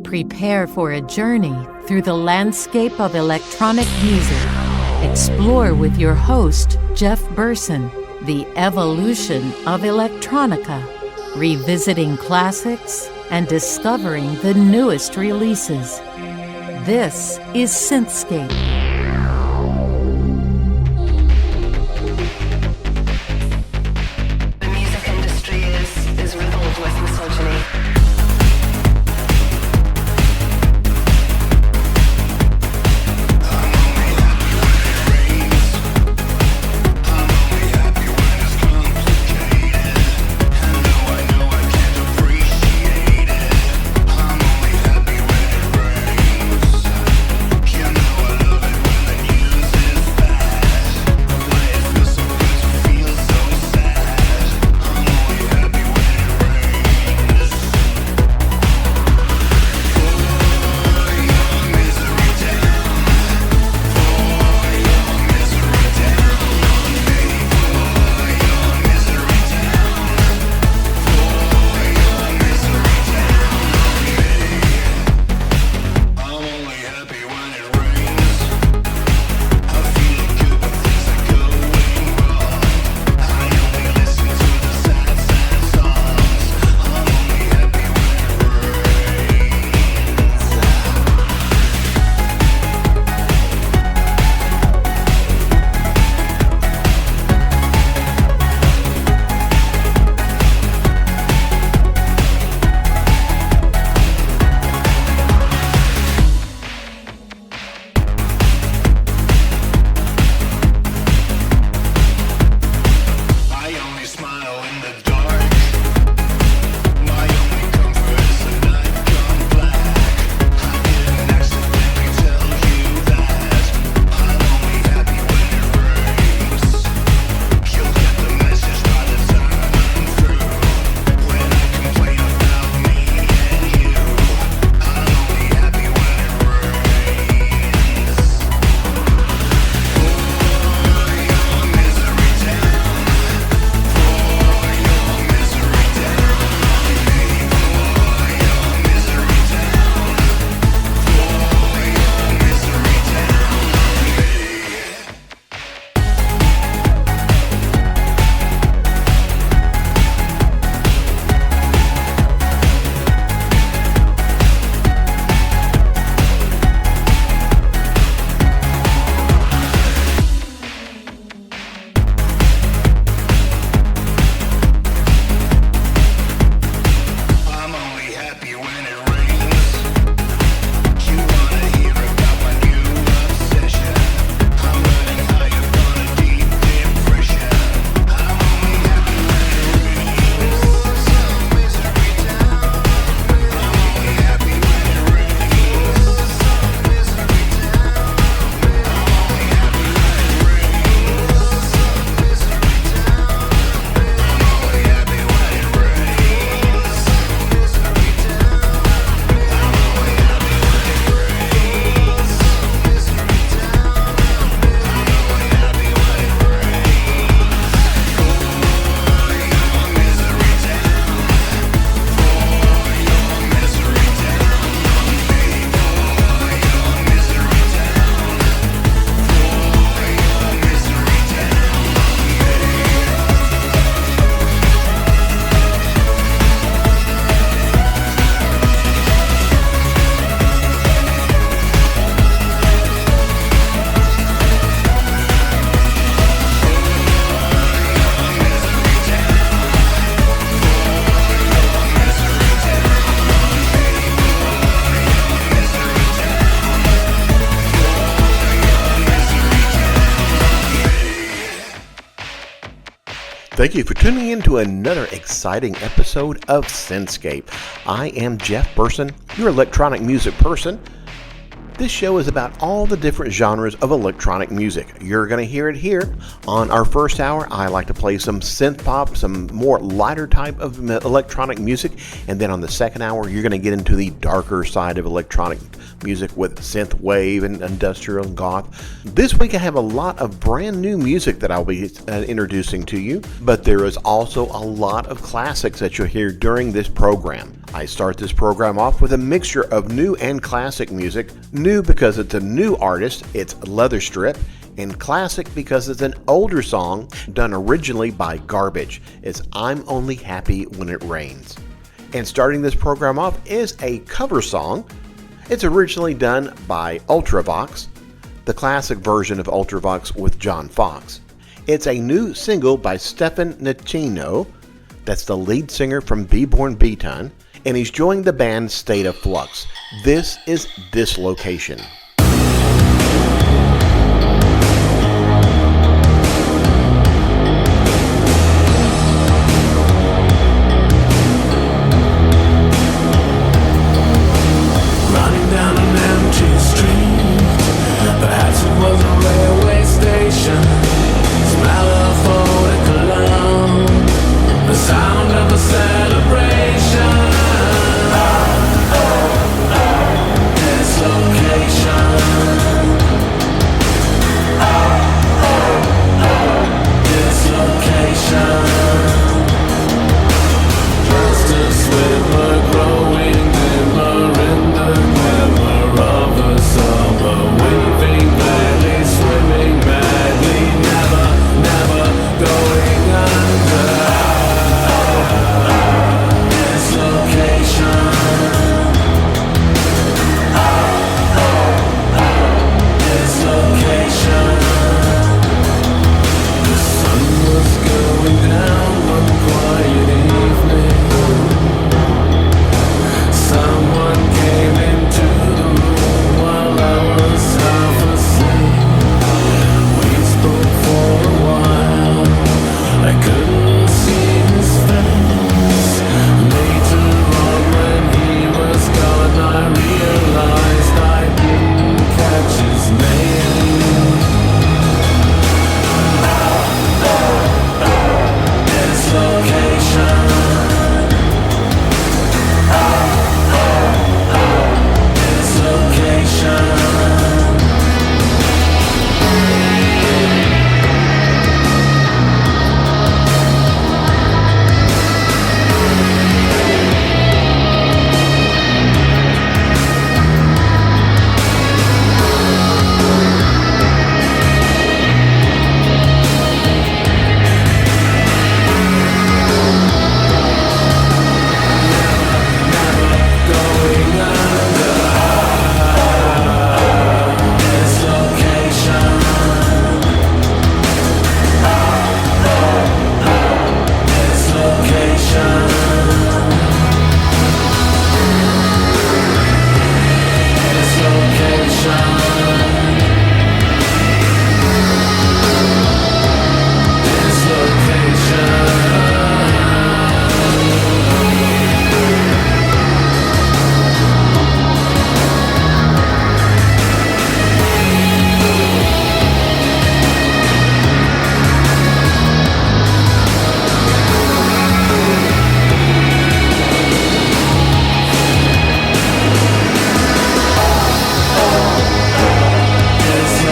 Prepare for a journey through the landscape of electronic music. Explore with your host, Jeff Burson, the evolution of electronica, revisiting classics and discovering the newest releases. This is SYNTHscape. Thank you for tuning in to another exciting episode of SYNTHscape. I am Jeff Burson, your electronic music person. This show is about all the different genres of electronic music. You're going to hear it here. On our first hour, I like to play some synth pop, some more lighter type of electronic music. And then on the second hour, you're going to get into the darker side of electronic music with synth wave and industrial and goth. This week, I have a lot of brand new music that I'll be introducing to you. But there is also a lot of classics that you'll hear during this program. I start this program off with a mixture of new and classic music. New because it's a new artist, it's Leatherstrip, and classic because it's an older song done originally by Garbage. It's I'm Only Happy When It Rains. And starting this program off is a cover song. It's originally done by Ultravox, the classic version of Ultravox with John Fox. It's a new single by Stefan Nicino, that's the lead singer from B-Born Beaton, and he's joined the band State of Flux. This is Dislocation. Running down an empty street, perhaps it was a railway station. Smell of eau de cologne, the sound of a celebration. Dislocation. Dislocation. Just a swimmer growing dimmer in the glimmer of a summer, waving madly, swimming madly, never, never going under. Dislocation. Dislocation. The sun was going down one quiet evening. Someone came into the room while I was half asleep. We spoke for a while. I couldn't see his face. Later on, when he was gone, I realized I didn't catch his name. Dislocation. Dislocation. Going under. Dislocation.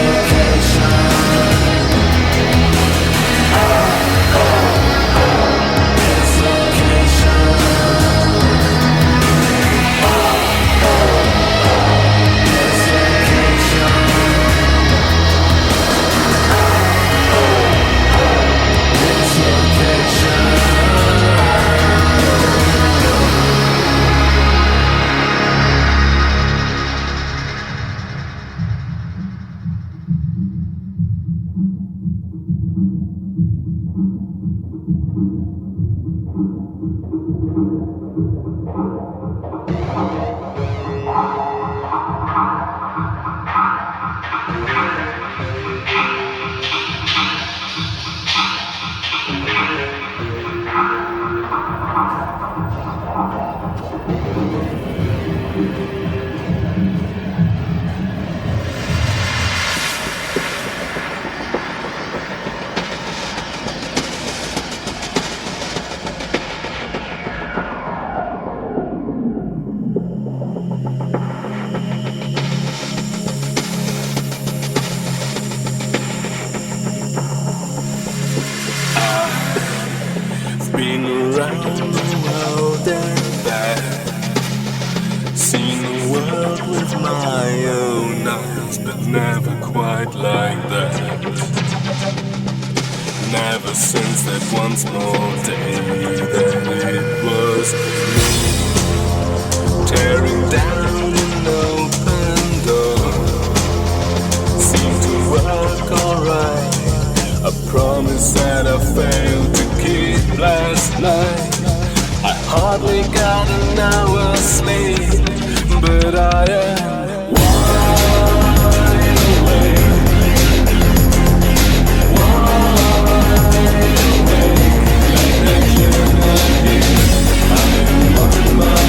Dislocation. Been around the world and back. seen the world with my own eyes, but never quite like that. Never since that one small day that it was me, tearing down an open door. Seemed to work alright, a promise that I failed to keep last night. I hardly got an hour's sleep, but I am wide awake. Wide awake. I am on my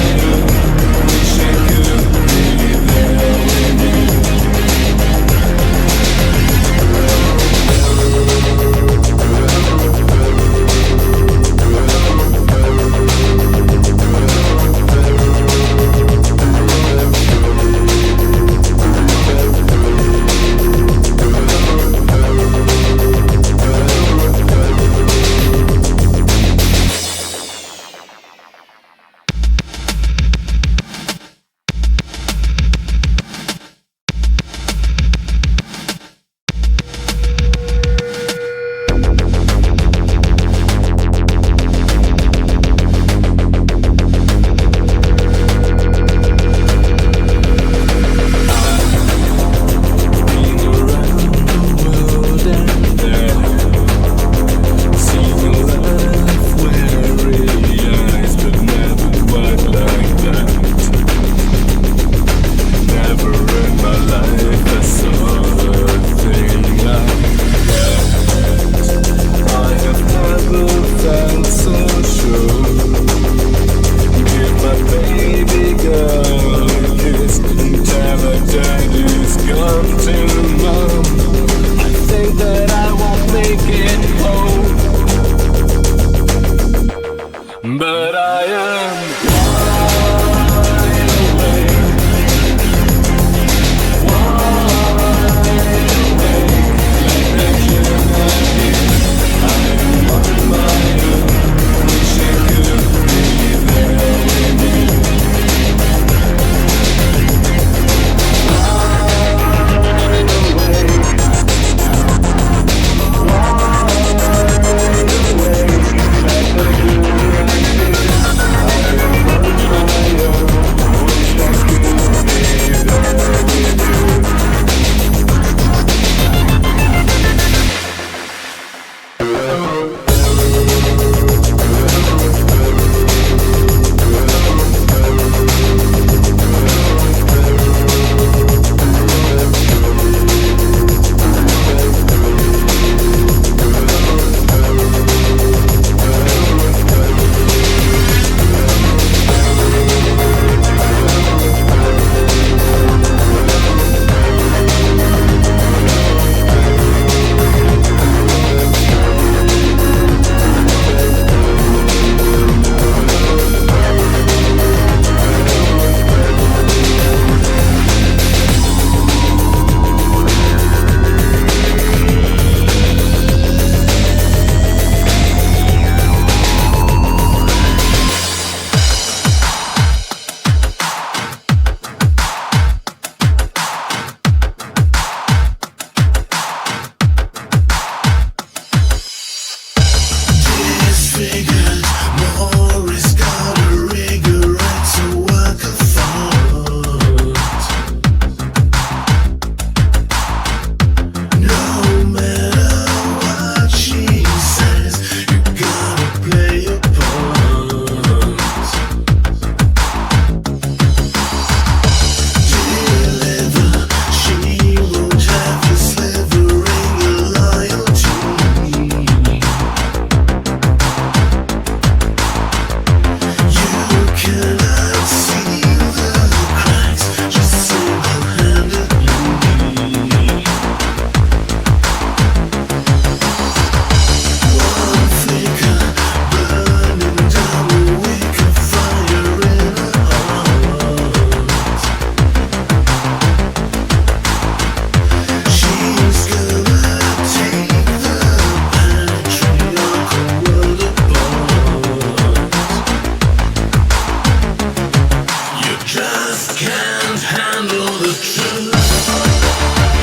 just can't handle the truth.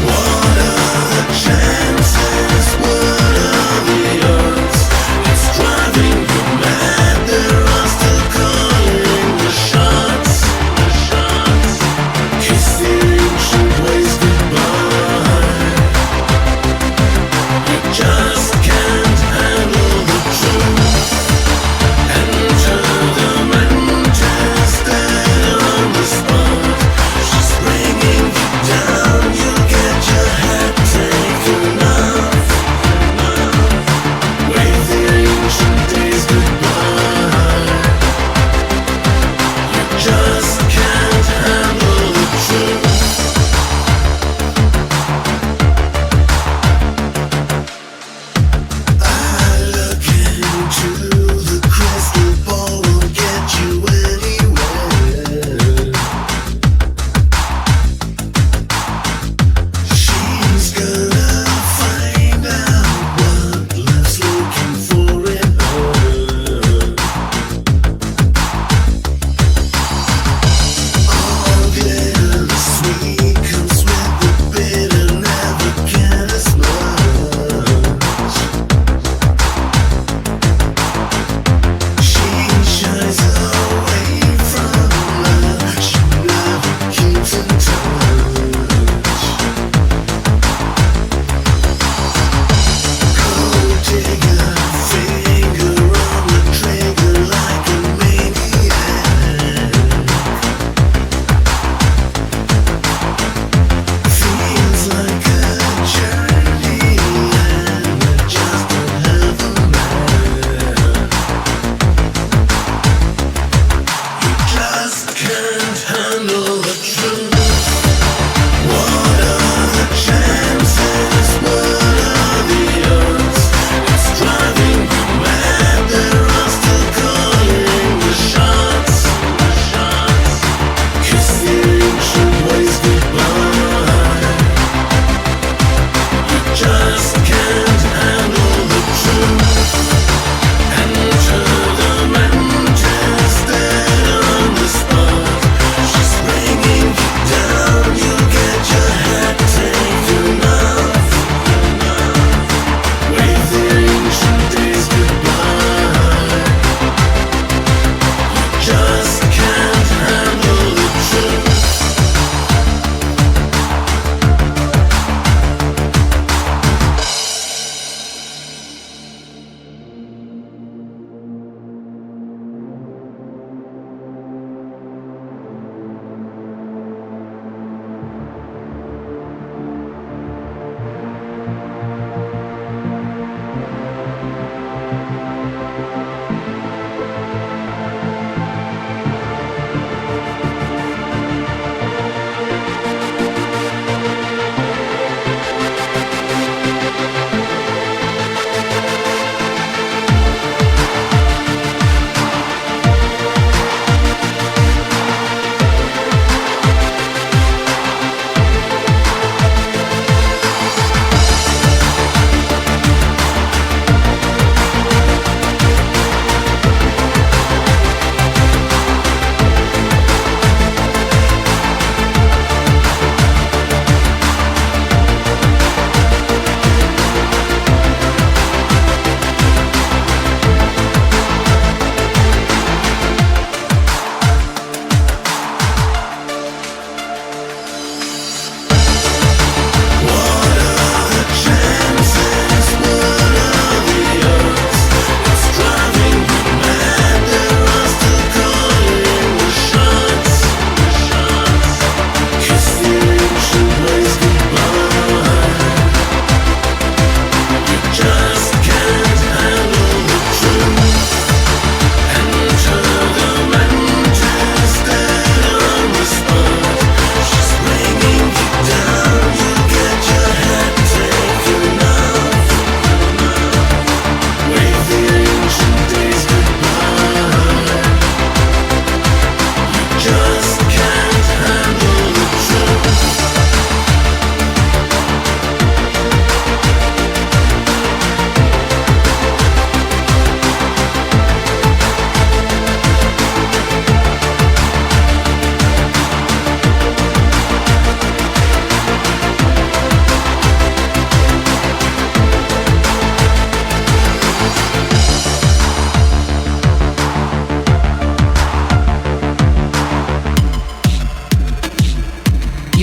What are the chances? What are the odds? It's driving you mad. There are still calling the shots. Kiss the ancient ways goodbye. You just can't handle the truth. Enter the Manchester on the spot. She's bringing you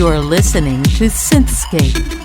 You're listening to SYNTHscape.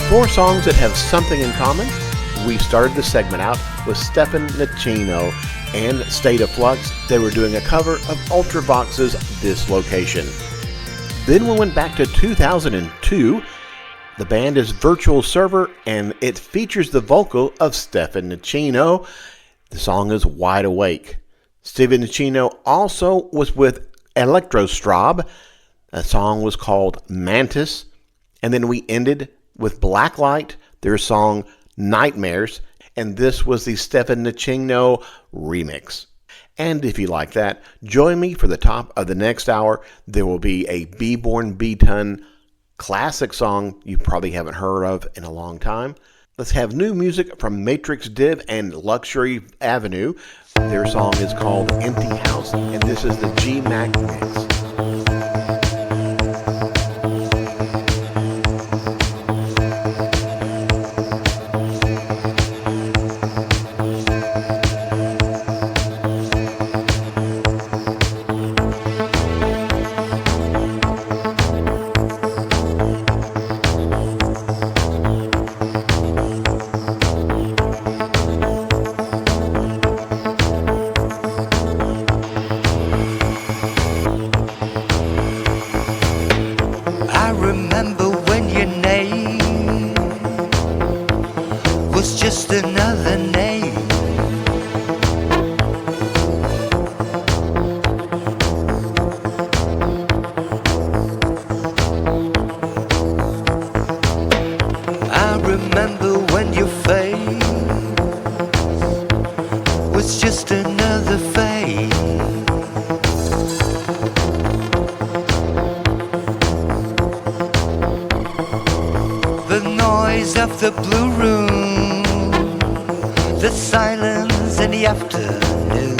4 songs that have something in common. We started the segment out with Stefan Nicino and State of Flux. They were doing a cover of Ultravox's This Location. Then we went back to 2002. The band is Virtual Server, and it features the vocal of Stefan Nicino. The song is Wide Awake. Stephen Nicino also was with Electrostrobe. A song was called Mantis. And then we ended with Blacklight, their song Nightmares. And this was the Stefan Nicino remix. And if you like that, join me for the top of the next hour. There will be a B-Born B-Ton classic song you probably haven't heard of in a long time. Let's have new music from Matrix Div and Luxury Avenue. Their song is called Empty House, and this is the G-Mac mix. The blue room, the silence in the afternoon,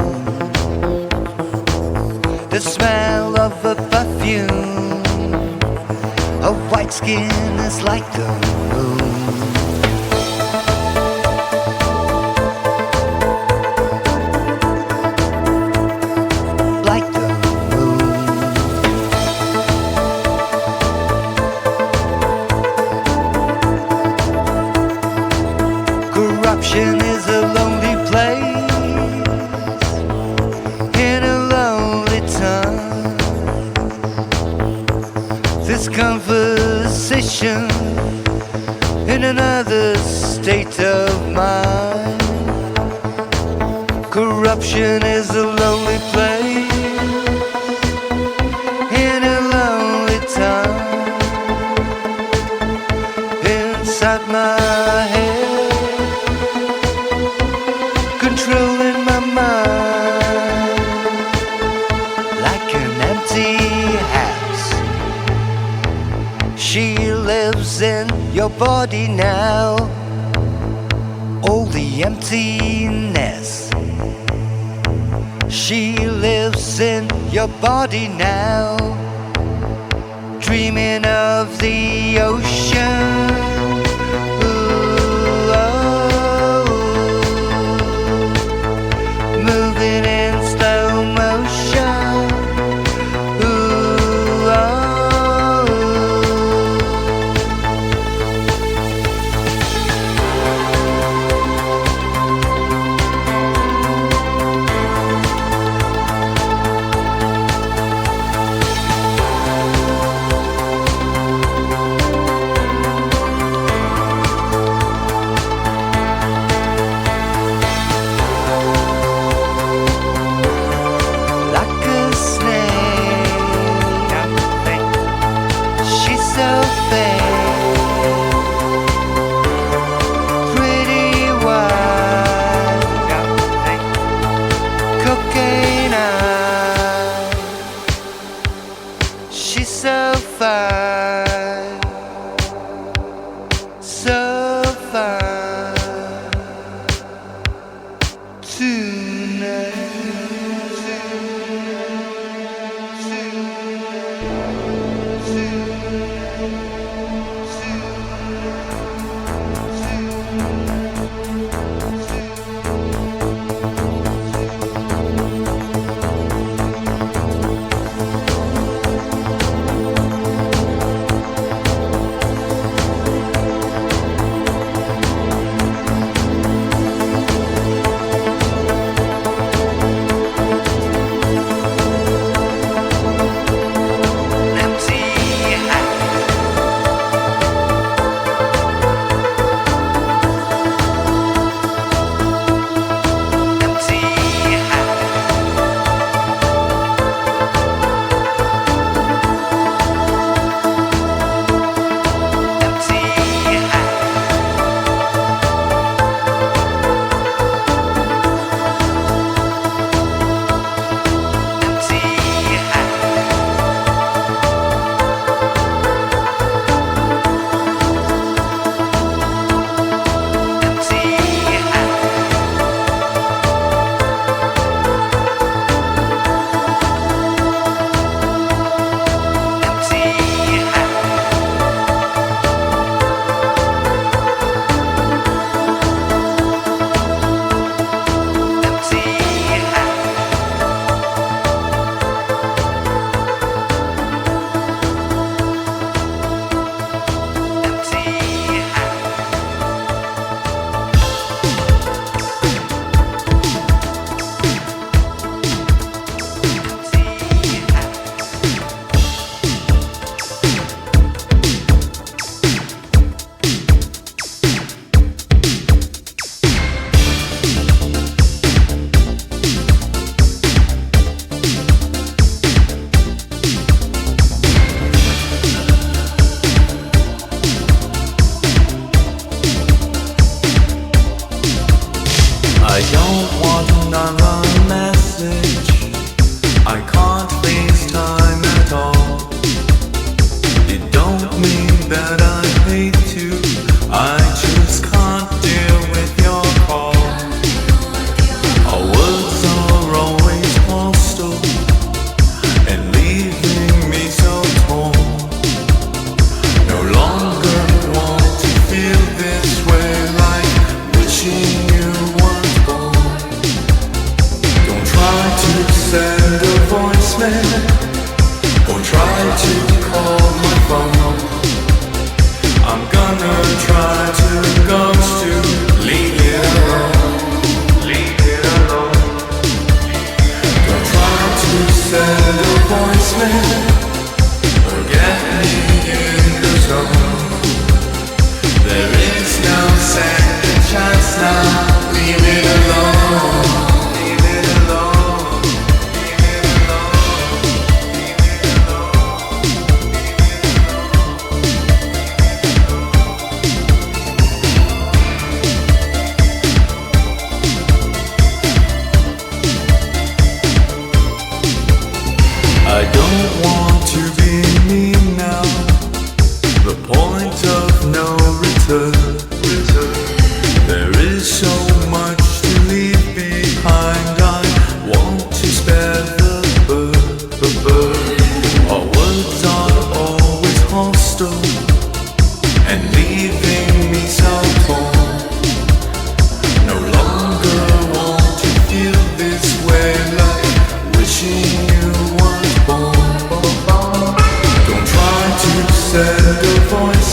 the smell of a perfume, a white skin is like the moon. Like the Corruption is a lonely place in a lonely time. This conversation in another state of mind. Corruption is a lonely place in a lonely time. Inside my head, controlling my mind, like an empty house. She lives in your body now, all the emptiness. She lives in your body now, dreaming of the ocean. Moving in slow motion. Ooh, oh.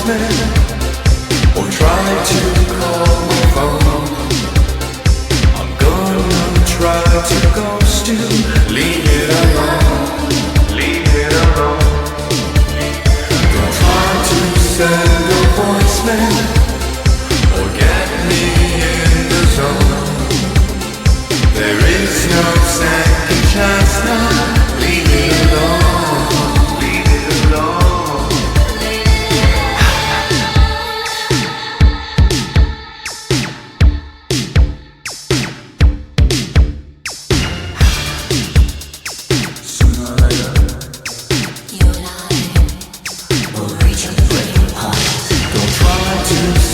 voicemail or try to call my phone. I'm gonna try to ghost you. Leave it alone. Leave it alone. Don't try to send a voicemail or get me in the zone. There is no second chance now. Leave it alone. Leave it alone.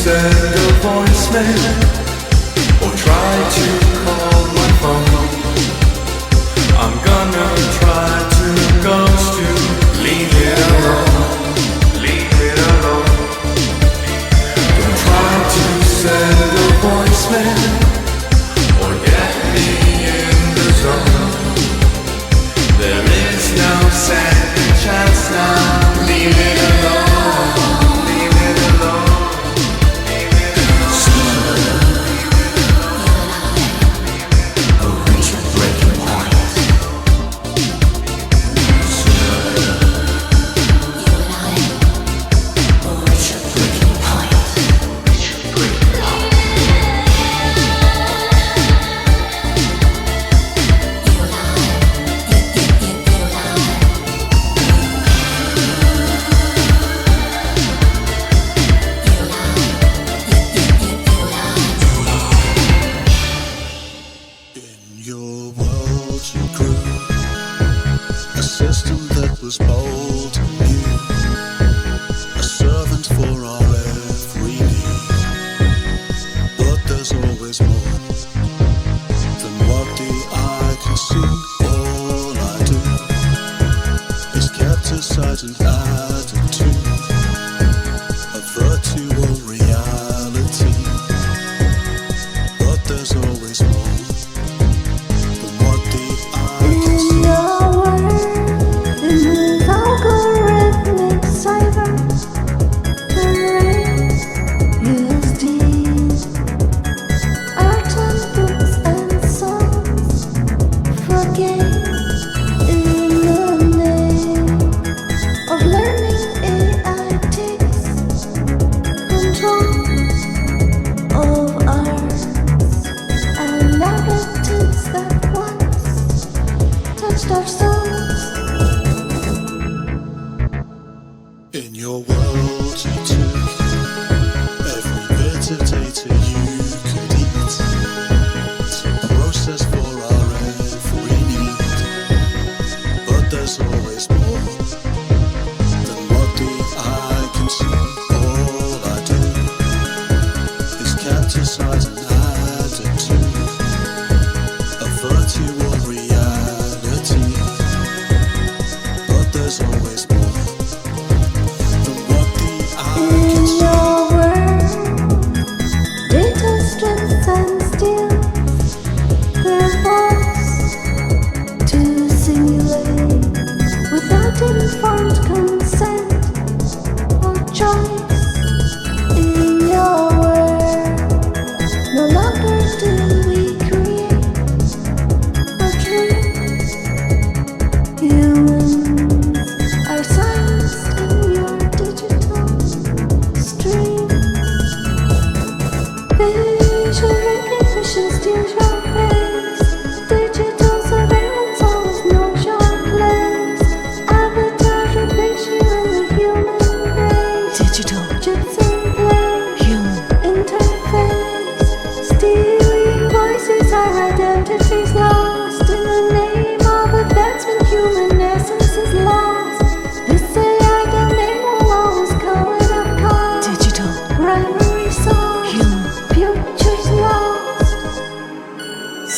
Send a voicemail or try to call my phone. I'm gonna try to ghost you. Leave it alone. Leave it alone. Don't try to send a voicemail or get me in the zone. There is no second chance now. Leave it alone. Leave it alone.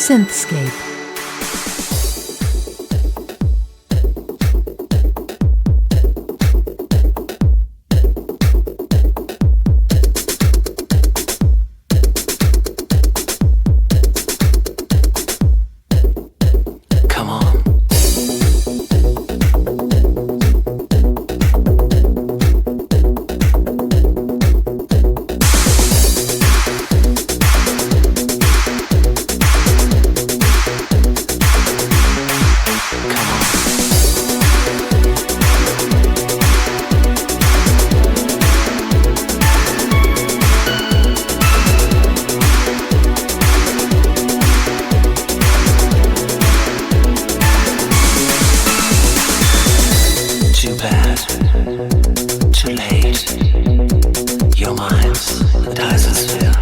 SYNTHscape. too late. Your mind's a Dyson sphere.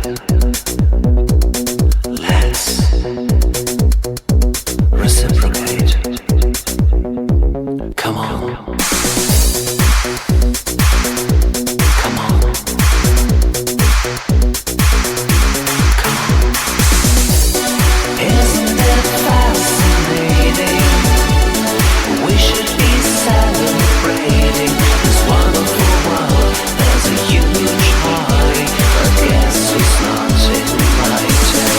Let's reciprocate. Come on. Come on. Come on. Isn't it fascinating? We should be celebrating this wonderful world. There's a huge party, but guess who's not invited?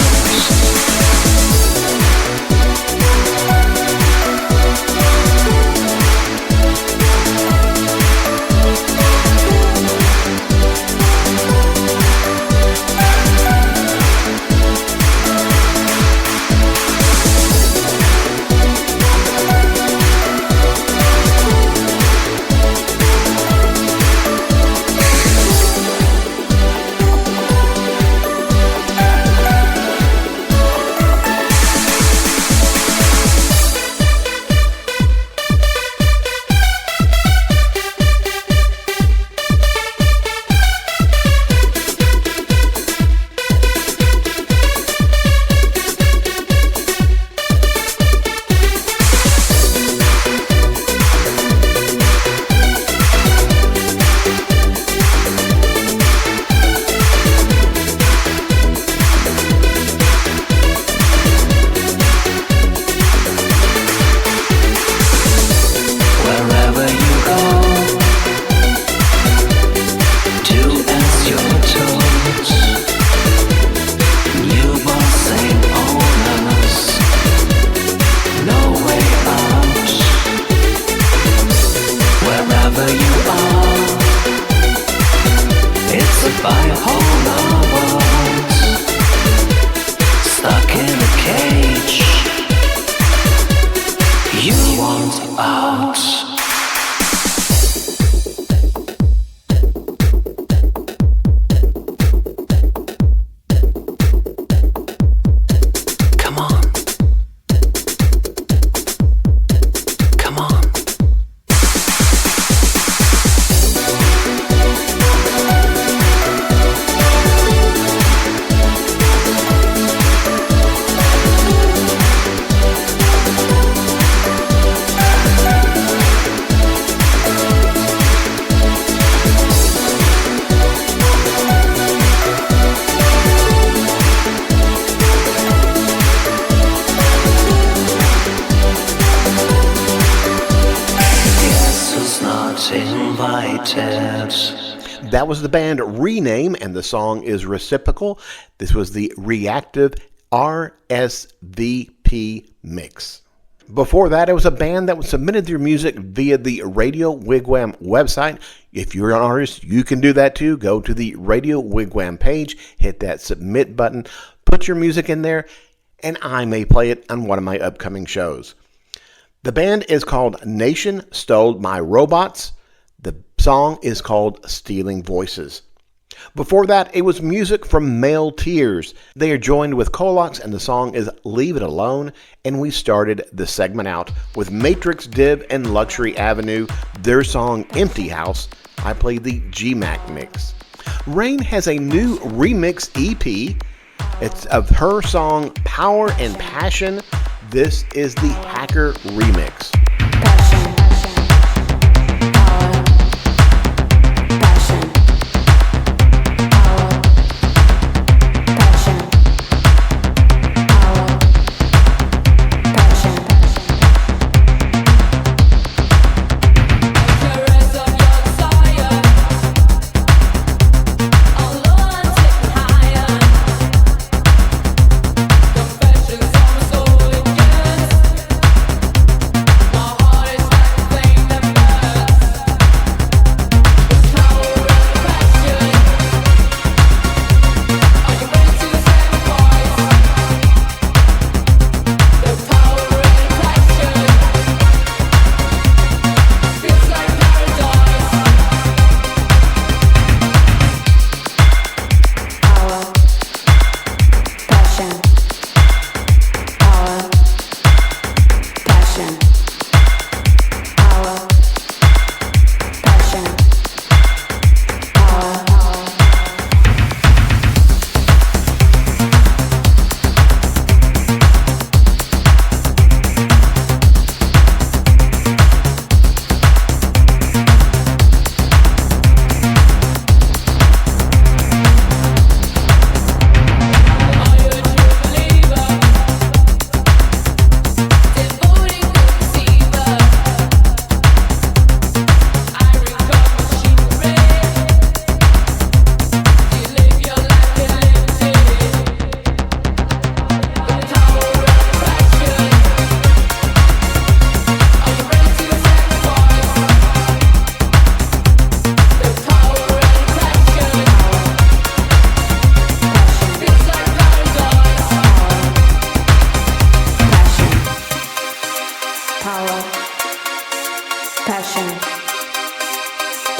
That was the band Rename, and the song is Reciprocal. This was the Reactive RSVP mix. Before that, it was a band that submitted their music via the Radio Wigwam website. If you're an artist, you can do that too. Go to the Radio Wigwam page, hit that submit button, put your music in there, and I may play it on one of my upcoming shows. The band is called Nation Stole My Robots. The song is called Stealing Voices. Before that, it was music from Male Tears. They are joined with Colox, and the song is Leave It Alone. And we started the segment out with Matrix Div and Luxury Avenue, their song Empty House. I played the GMAC mix. Rain has a new remix EP. It's of her song Power and Passion. This is the Hacker remix. All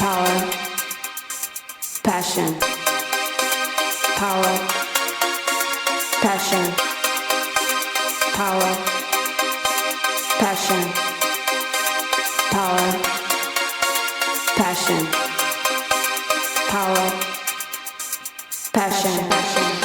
power, passion, power, passion, power, passion, power, passion, power, passion, passion.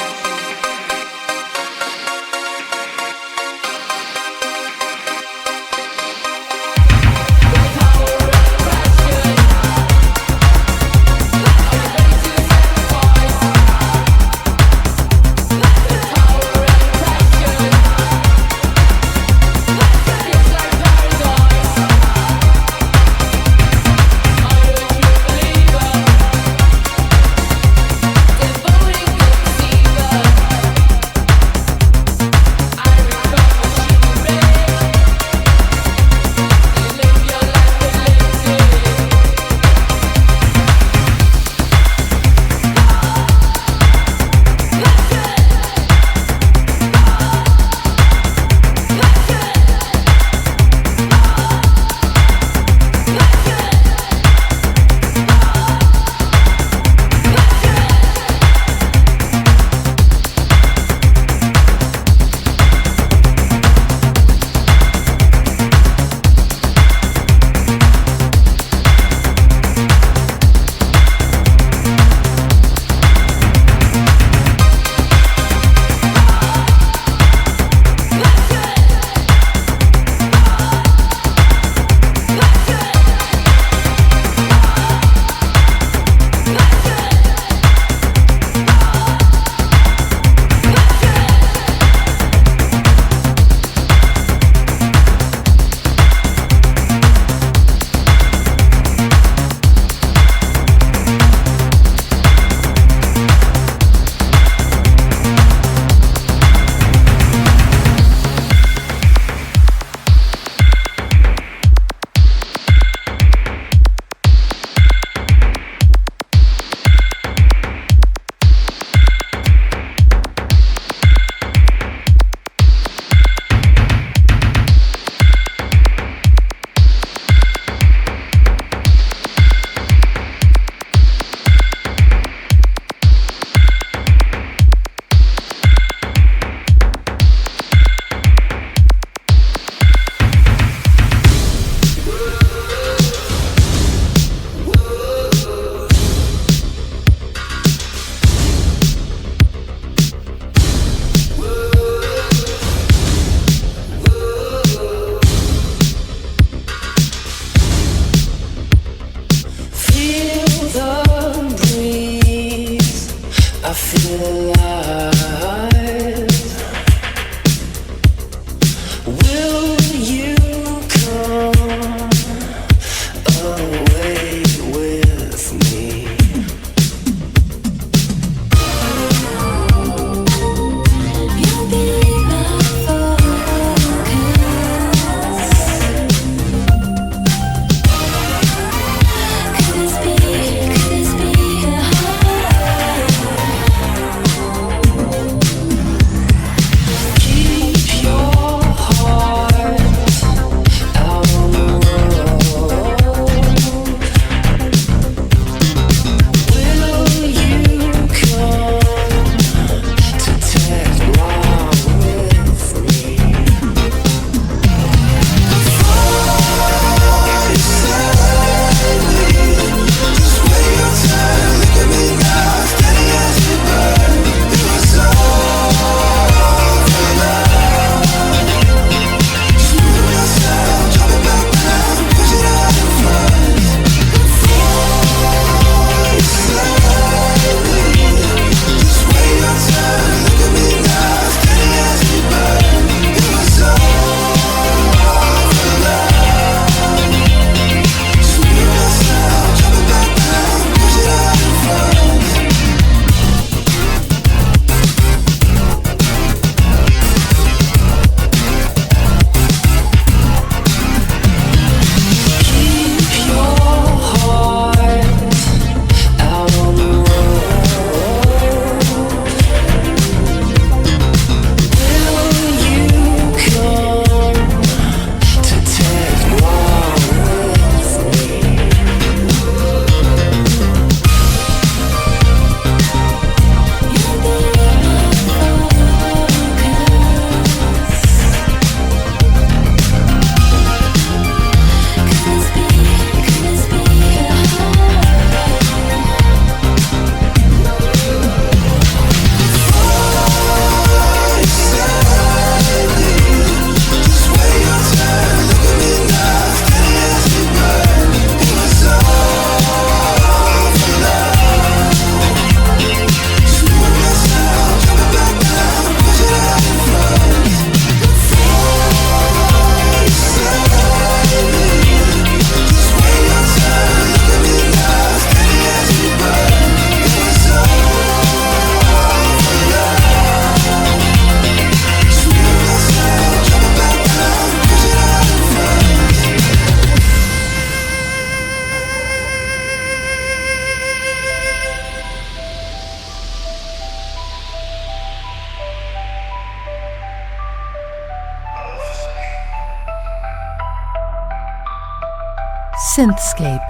SYNTHscape.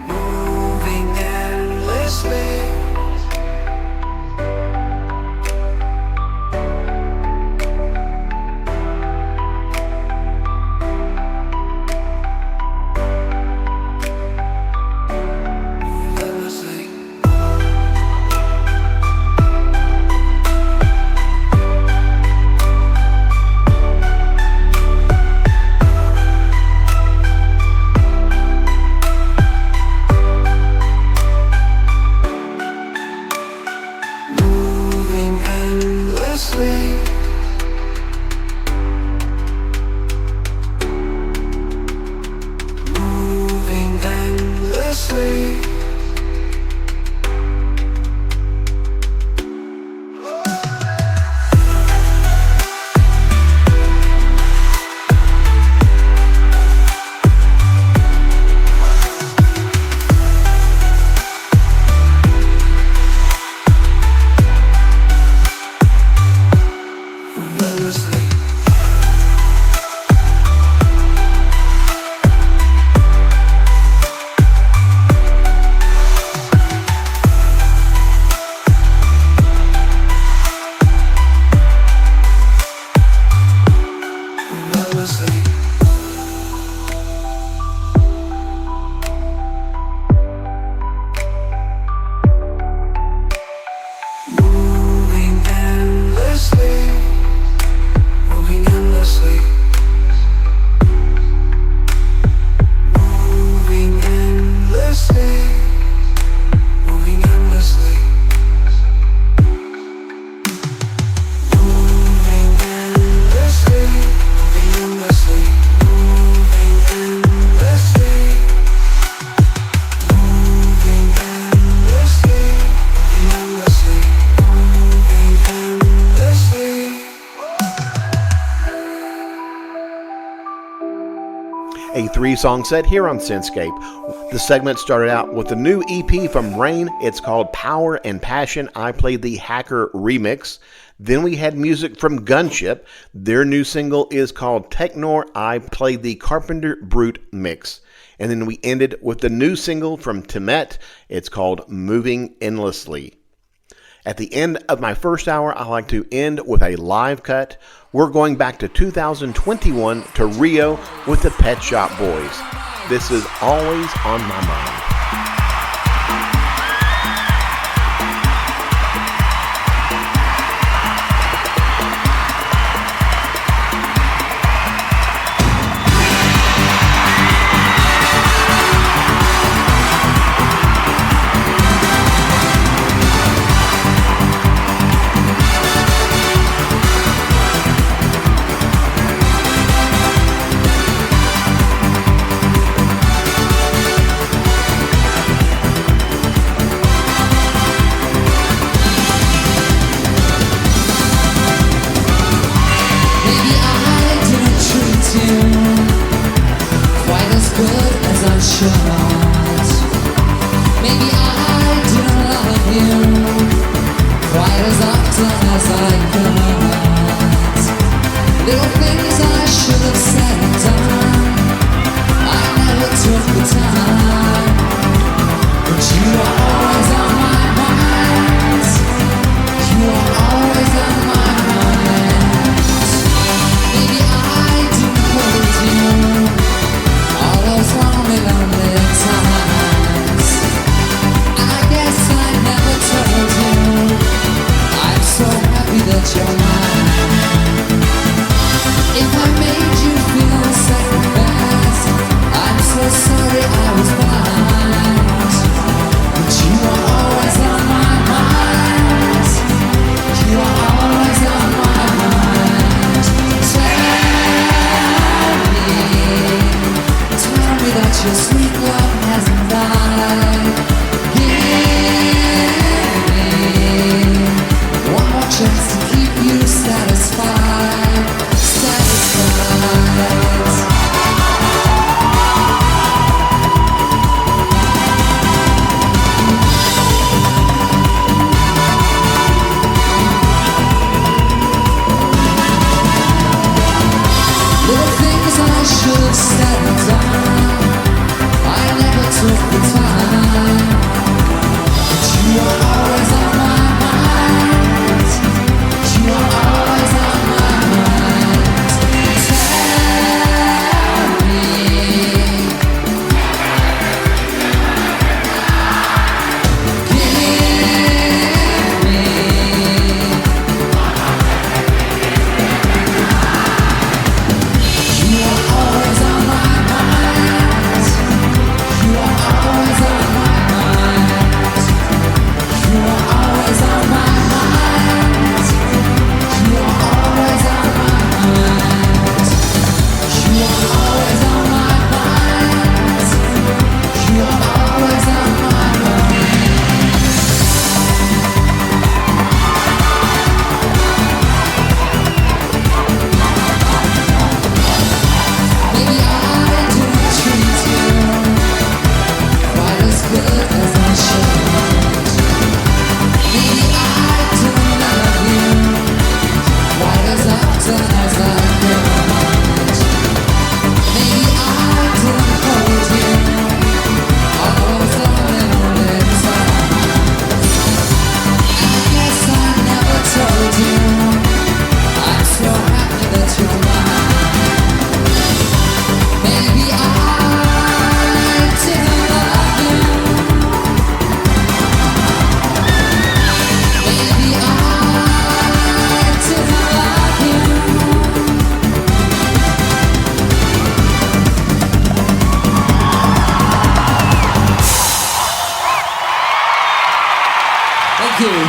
Moving endlessly. A 3-song set here on SYNTHscape. The segment started out with the new EP from Rain. It's called Power and Passion. I played the Hacker remix. Then we had music from Gunship. Their new single is called Technor. I played the Carpenter Brute mix. And then we ended with the new single from Timet. It's called Moving Endlessly. At the end of my first hour, I like to end with a live cut. We're going back to 2021 to Rio with the Pet Shop Boys. This is Always on My Mind.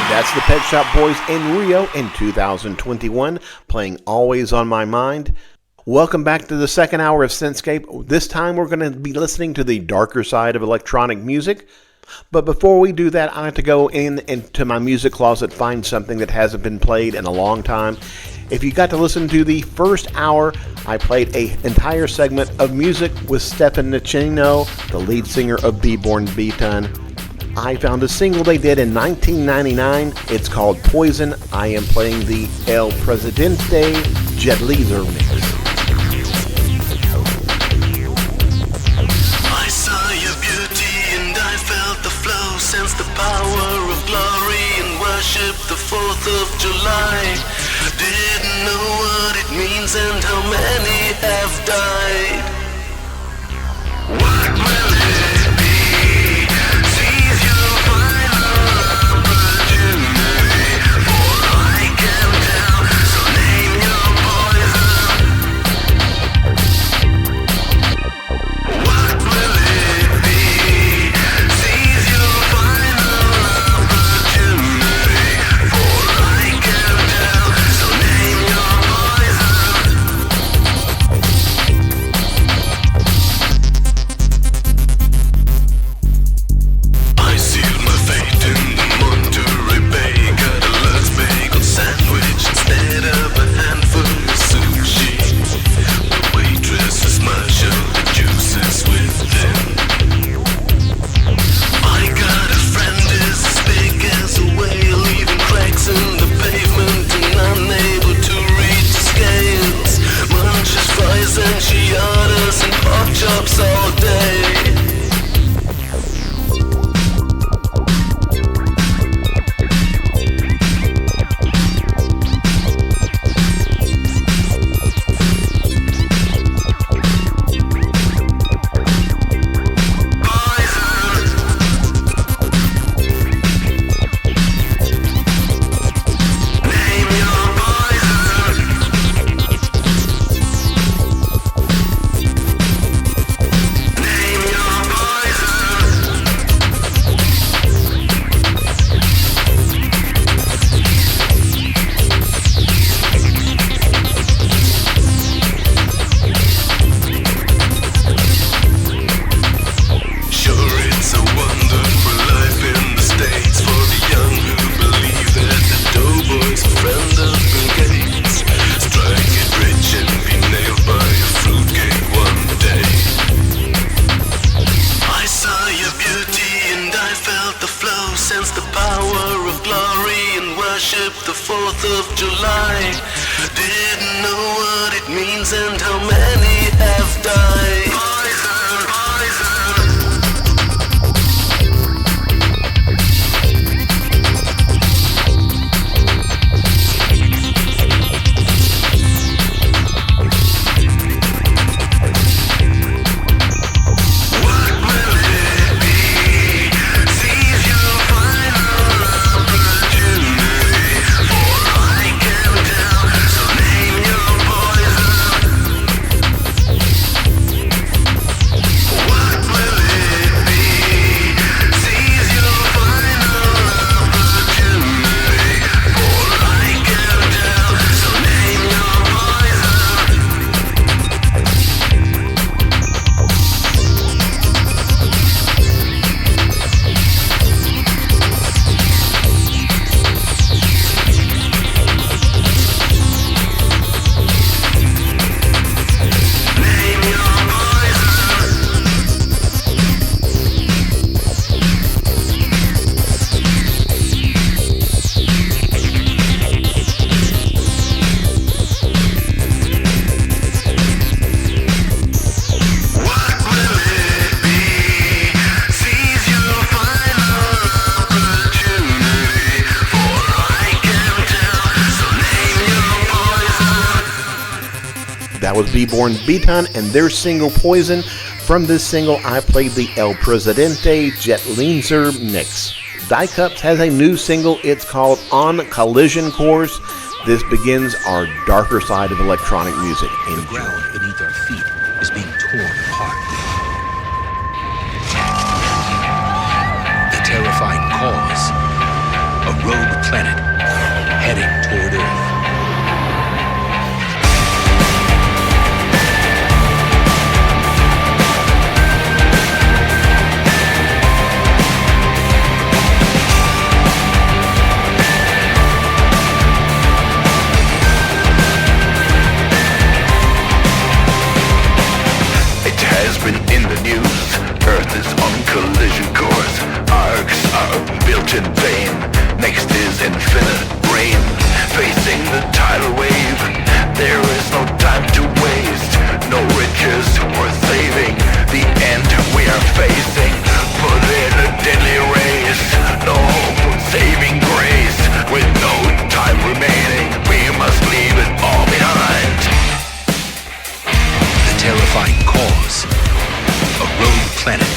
That's the Pet Shop Boys in Rio in 2021, playing Always on My Mind. Welcome back to the second hour of SYNTHscape. This time we're going to be listening to the darker side of electronic music. But before we do that, I like to go into my music closet, find something that hasn't been played in a long time. If you got to listen to the first hour, I played an entire segment of music with Stefan Nicino, the lead singer of B-Born B-Ton. I found a single they did in 1999. It's called Poison. I am playing the El Presidente Jet Leaser mix. I saw your beauty and I felt the flow, sensed the power of glory and worshiped the 4th of July. Didn't know what it means and how many have died. What will it be? Seize your final opportunity, for I can tell, so name your poison. What will it be? Seize your final opportunity, for I can tell, so name your poison. I sealed my fate in the Monterey Bay. Got a Lux bagel sandwich instead of a handful of sushi. The waitress is much of the juices within. I got a friend as big as a whale, leaving cracks in the pavement and unable to reach the scales. Munches fries, enchiladas, and pork chops all day. Name your poison. Name your Sure, it's a wonderful life in the States for the young who believe that the doughboy's a friend of Bill Gates. Strike it rich and be nailed by a fruitcake one day. I saw your beauty and I felt the flow, sensed the power of glory and worshiped the 4th of July. Didn't know what it means and how many have died. Poison, poison. What will it be? Seize your final opportunity, for I can tell, so name your poison. What will it be? Seize your final opportunity, for I can tell, so name your poison. Name your poison. What will it be? Seize your final opportunity, for I can tell, so name your poison. That was B-Born B-Ton and their single Poison. From this single, I played the El Presidente Jet Leaser mix. Die Cups has a new single. It's called On Collision Course. This begins our darker side of electronic music. The Enjoy. ground beneath our feet is being torn apart. The terrifying cause, a rogue planet heading toward Earth. It has been in the news. Earth is on collision course. Arcs are built in vain. Next is infinite rain. Facing the tidal wave, there is no time to waste. No riches worth saving. The end we are facing. Put in a deadly race. No hope of saving grace. With no time remaining, we must leave it all behind. The terrifying cause, a rogue planet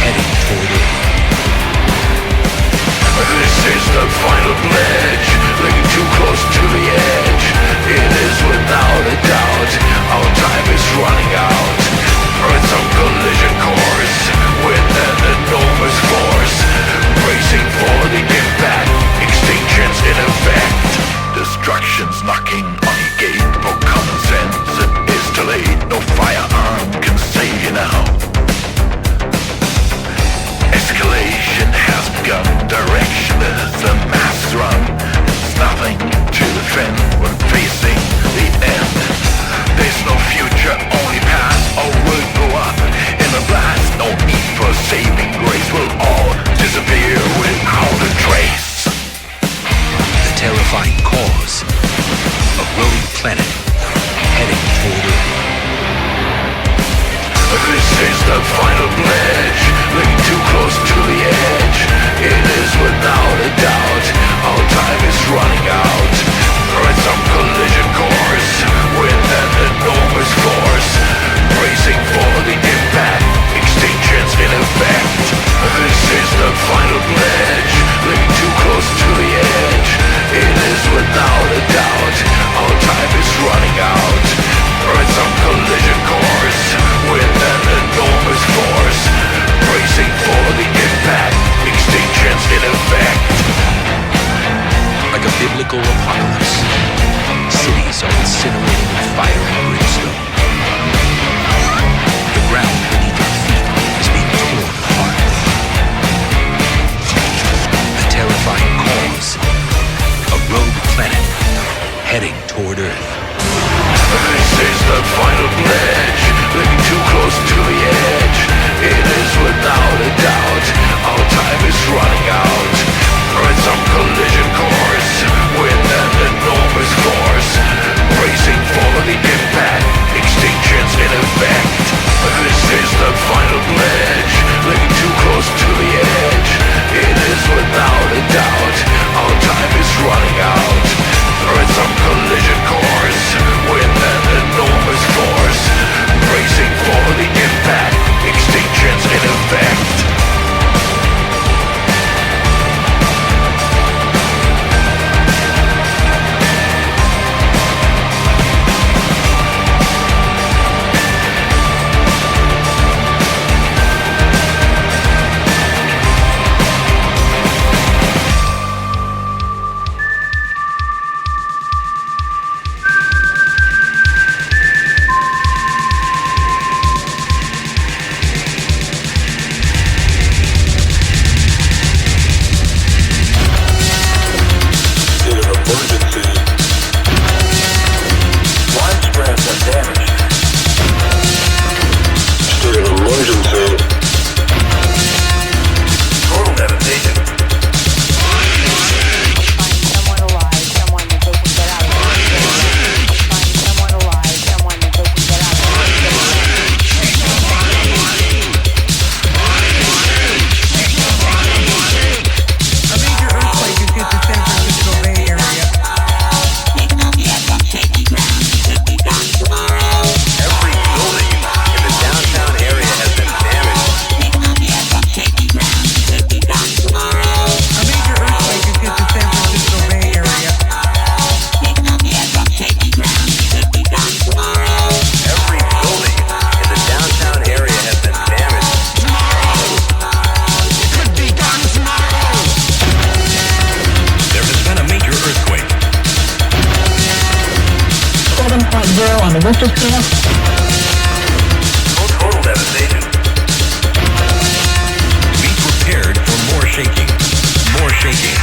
heading toward Earth. This is the final pledge, looking too close to the edge. It is without a doubt, our time is running out. Earth's on collision course, with an enormous force, bracing for the impact, extinctions in effect. Destruction's knocking on your gate, no common sense is delayed. No firearm can save you now. Escalation has begun, direction is the mass run. There's nothing to defend when facing the end. There's no future, only past, all will go up in a blast. No need for saving grace, will all disappear without a trace. The terrifying cause, a rogue planet heading toward Earth. This is the final pledge, looking too close to the edge. It is without a doubt, our time is running out. Earth's on collision course, with an enormous force, bracing for the impact, extinctions in effect. This is the final pledge, looking too close to the edge. It is without a doubt, our time is running out. Earth's on collision course, with an enormous force, bracing for the impact, extinctions in effect. Like a biblical Richter scale? Total devastation. Be prepared for more shaking. More shaking.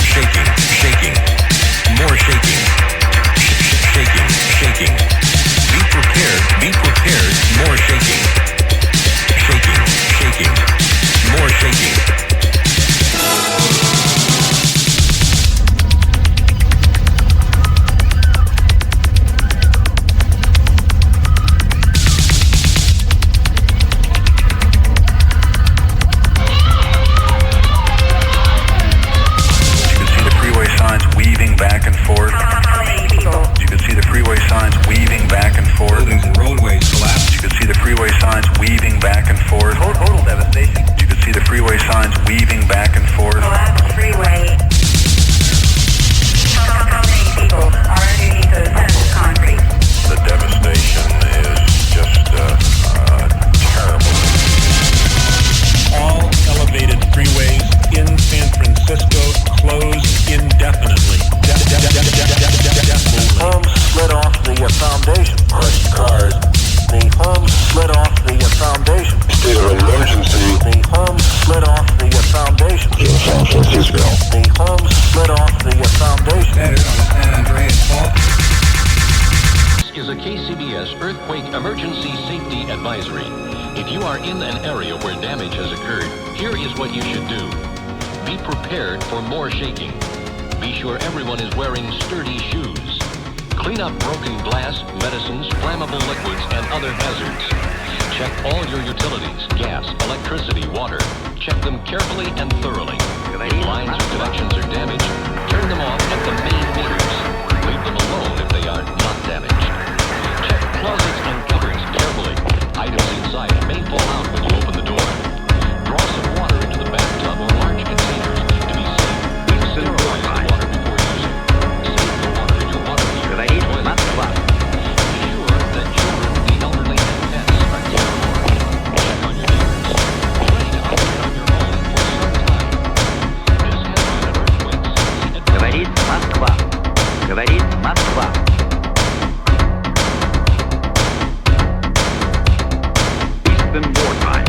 Shaking. Shaking. More shaking. Shaking. Shaking. Be prepared. Be prepared. More shaking. Shaking. Shaking. More shaking. Back and forth. You can see the freeway signs weaving back and forth. Buildings and roadways collapsed. You can see the freeway signs weaving back and forth. Total devastation. You can see the freeway signs weaving back and forth. Collapsed freeway. How many people are underneath the terrible concrete? The devastation is just terrible. All elevated freeways in San Francisco closed indefinitely. The homes slid off the foundation. Crushed cars. The homes slid off the foundation. State of emergency. The homes slid off the foundation. In San Francisco. The homes slid off the foundation. Better on the San Andreas Fault. This is a KCBS Earthquake Emergency Safety Advisory. If you are in an area where damage has occurred, here is what you should do. Be prepared for more shaking. Be sure everyone is wearing sturdy shoes. Clean up broken glass, medicines, flammable liquids, and other hazards. Check all your utilities, gas, electricity, water. Check them carefully and thoroughly. If lines or connections are damaged, turn them off at the main meters. Leave them alone if they are not damaged. Check closets and cupboards carefully. Items inside may fall out when you open the door. Draw some water into the bathtub or large containers to be safe. Sterilize the water before using. Save the water in your water heater. Be sure that children, the elderly, and pets are cared for. Check on your neighbors. Ready to operate on your own for some time. This has been an earthquake safety advisory. Говорит Москва. Говорит Москва. Eastern wartime.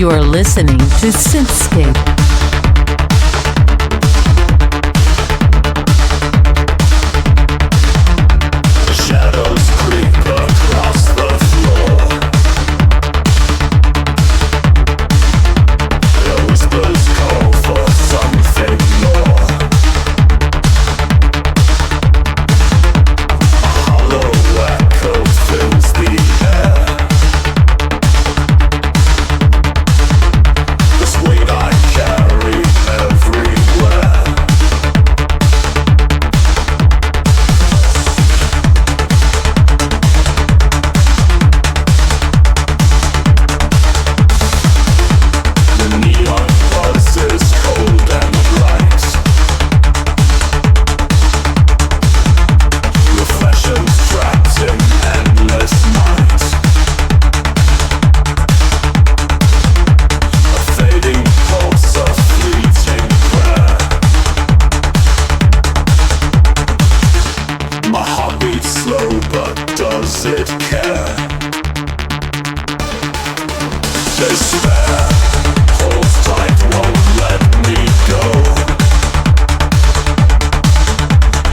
You're listening to SYNTHscape. Shadows creep across the floor. The whispers call for something more. A hollow echo fills the air. This weight I carry everywhere. The neon buzz is cold and bright. Reflections trapped in endless night. A fading pulse of fleeting prayer. My heart beats slow, but does it care? Despair holds tight, won't let me go.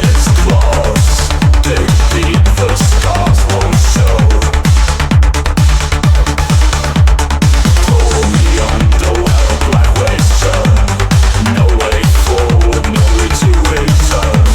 Its claws dig deep, the scars won't show. Pull me under where black waves turn. No way forward, no way to return.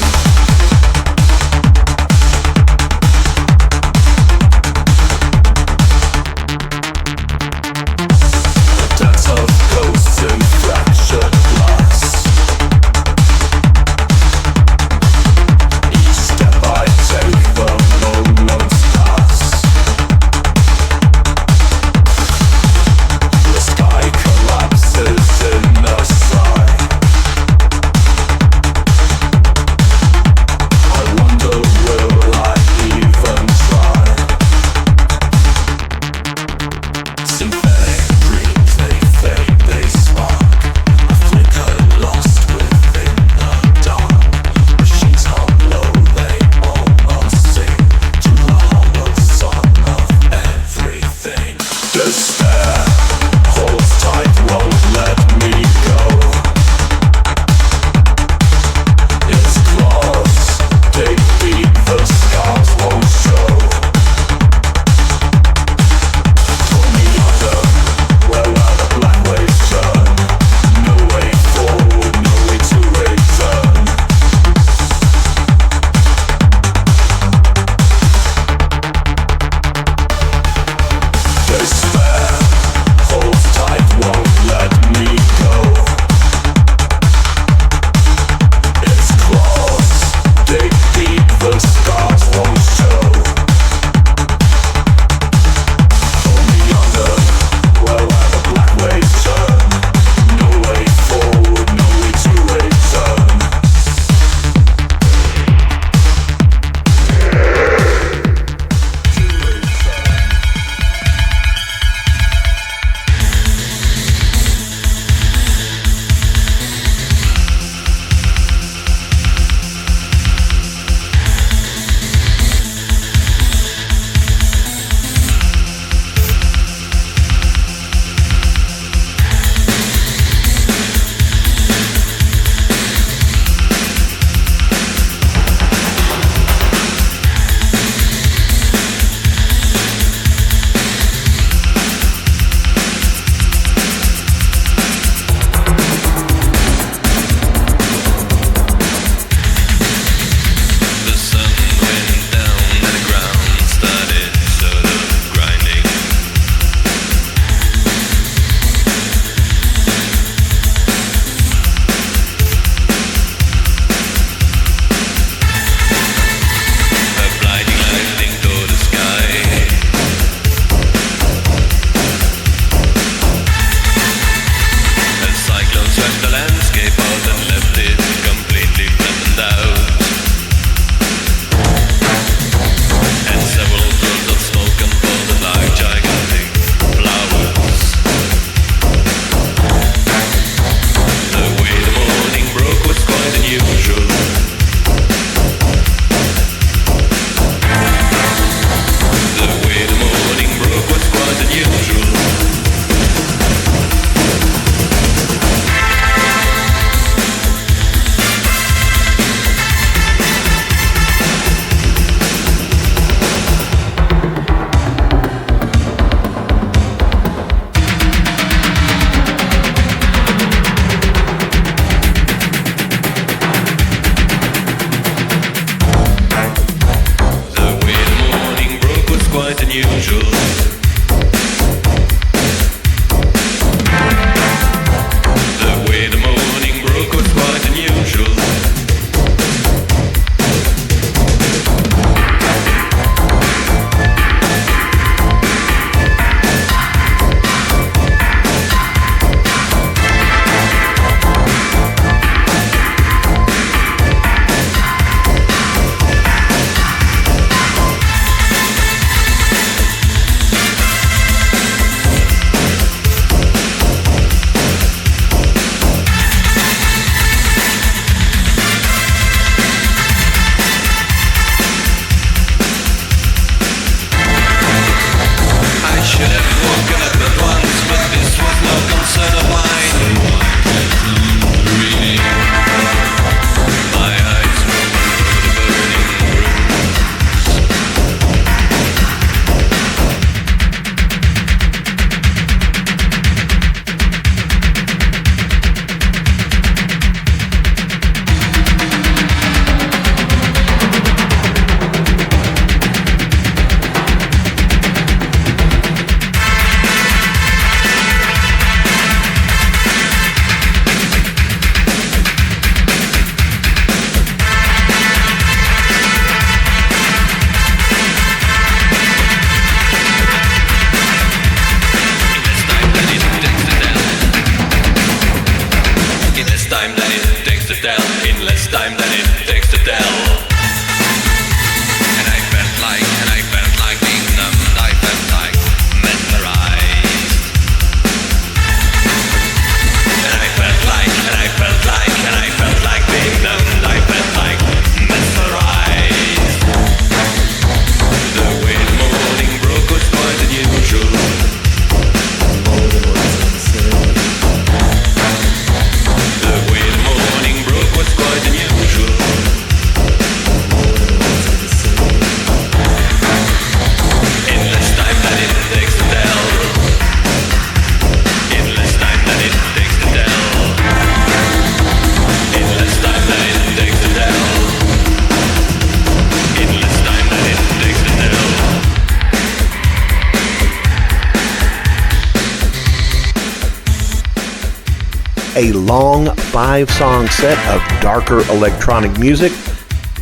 a long 5-song set of darker electronic music.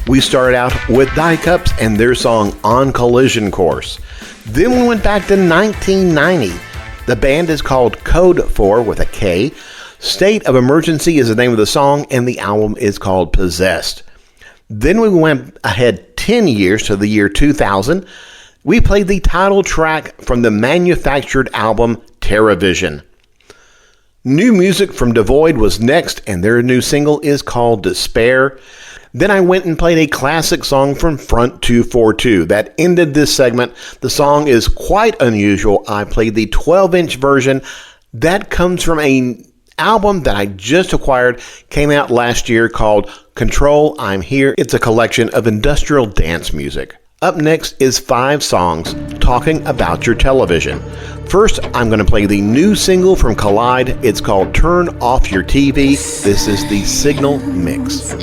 We started out with Die Cups and their song On Collision Course. Then we went back to 1990. The band is called Code 4 with a K. State of Emergency is the name of the song, and the album is called Possessed. Then we went ahead 10 years to the year 2000. We played the title track from the manufactured album TerraVision. New music from Devoid was next, and their new single is called Despair. Then I went and played a classic song from Front 242. That ended this segment. The song is quite unusual. I played the 12-inch version. That comes from an album that I just acquired, came out last year, called Control, I'm Here. It's a collection of industrial dance music. Up next is 5 songs talking about your television. First, I'm going to play the new single from Collide. It's called Turn Off Your TV. This is the Signal Mix.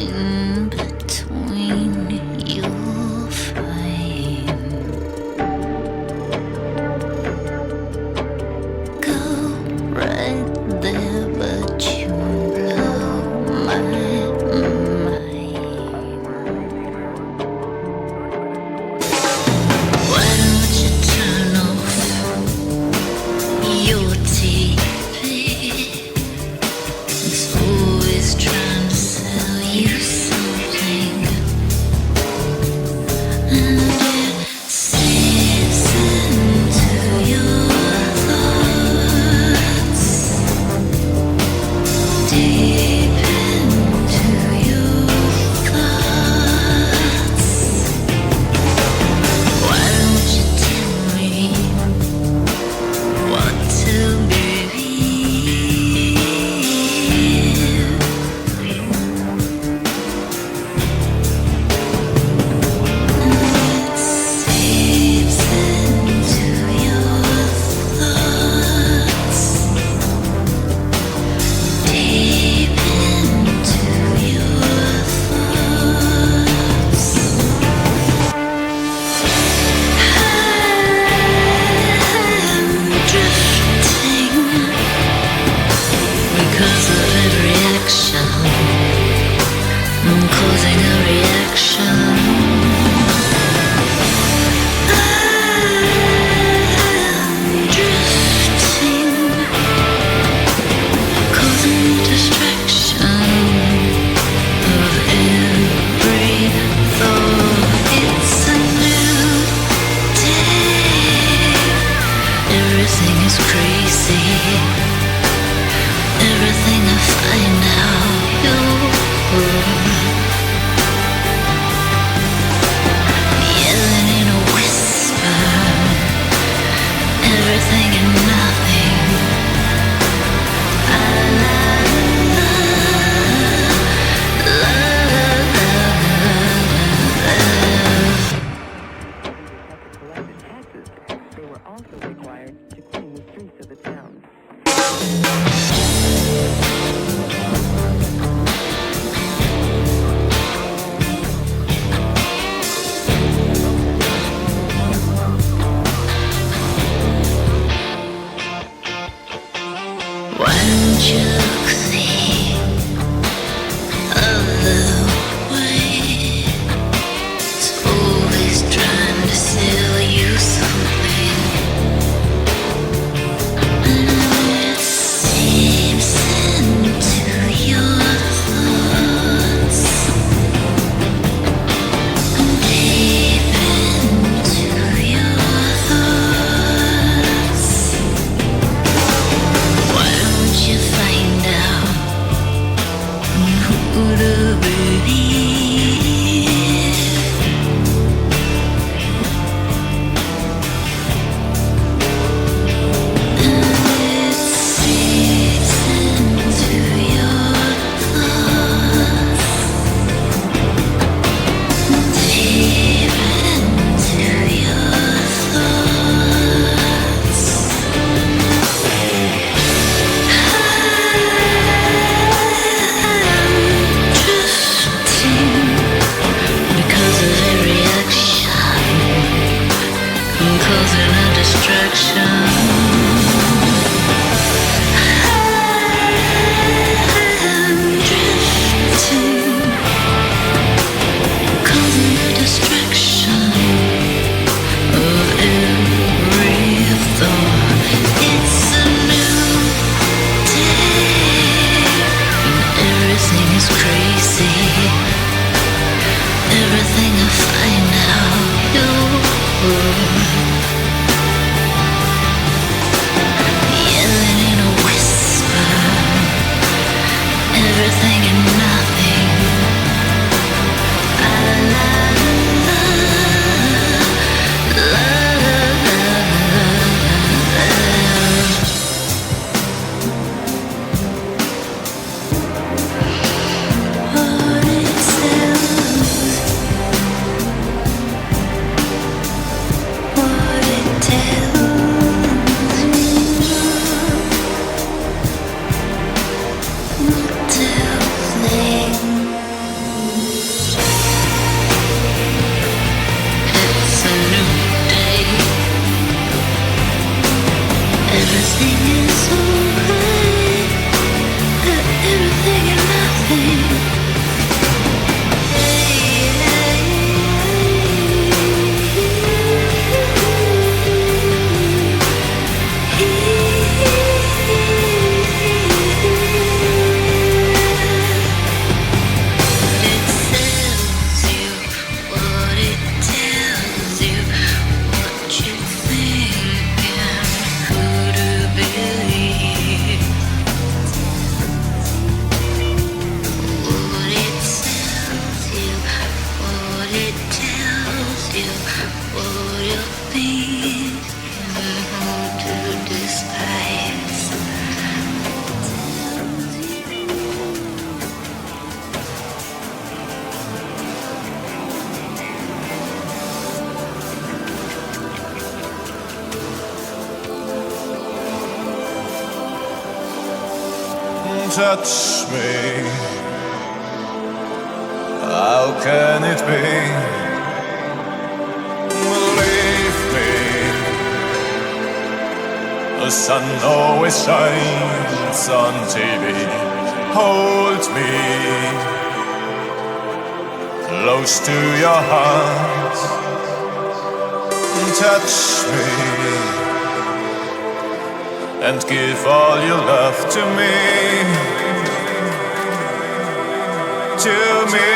Touch me. How can it be? Believe me, the sun always shines on TV. Hold me close to your heart. Touch me and give all your love to me. To me.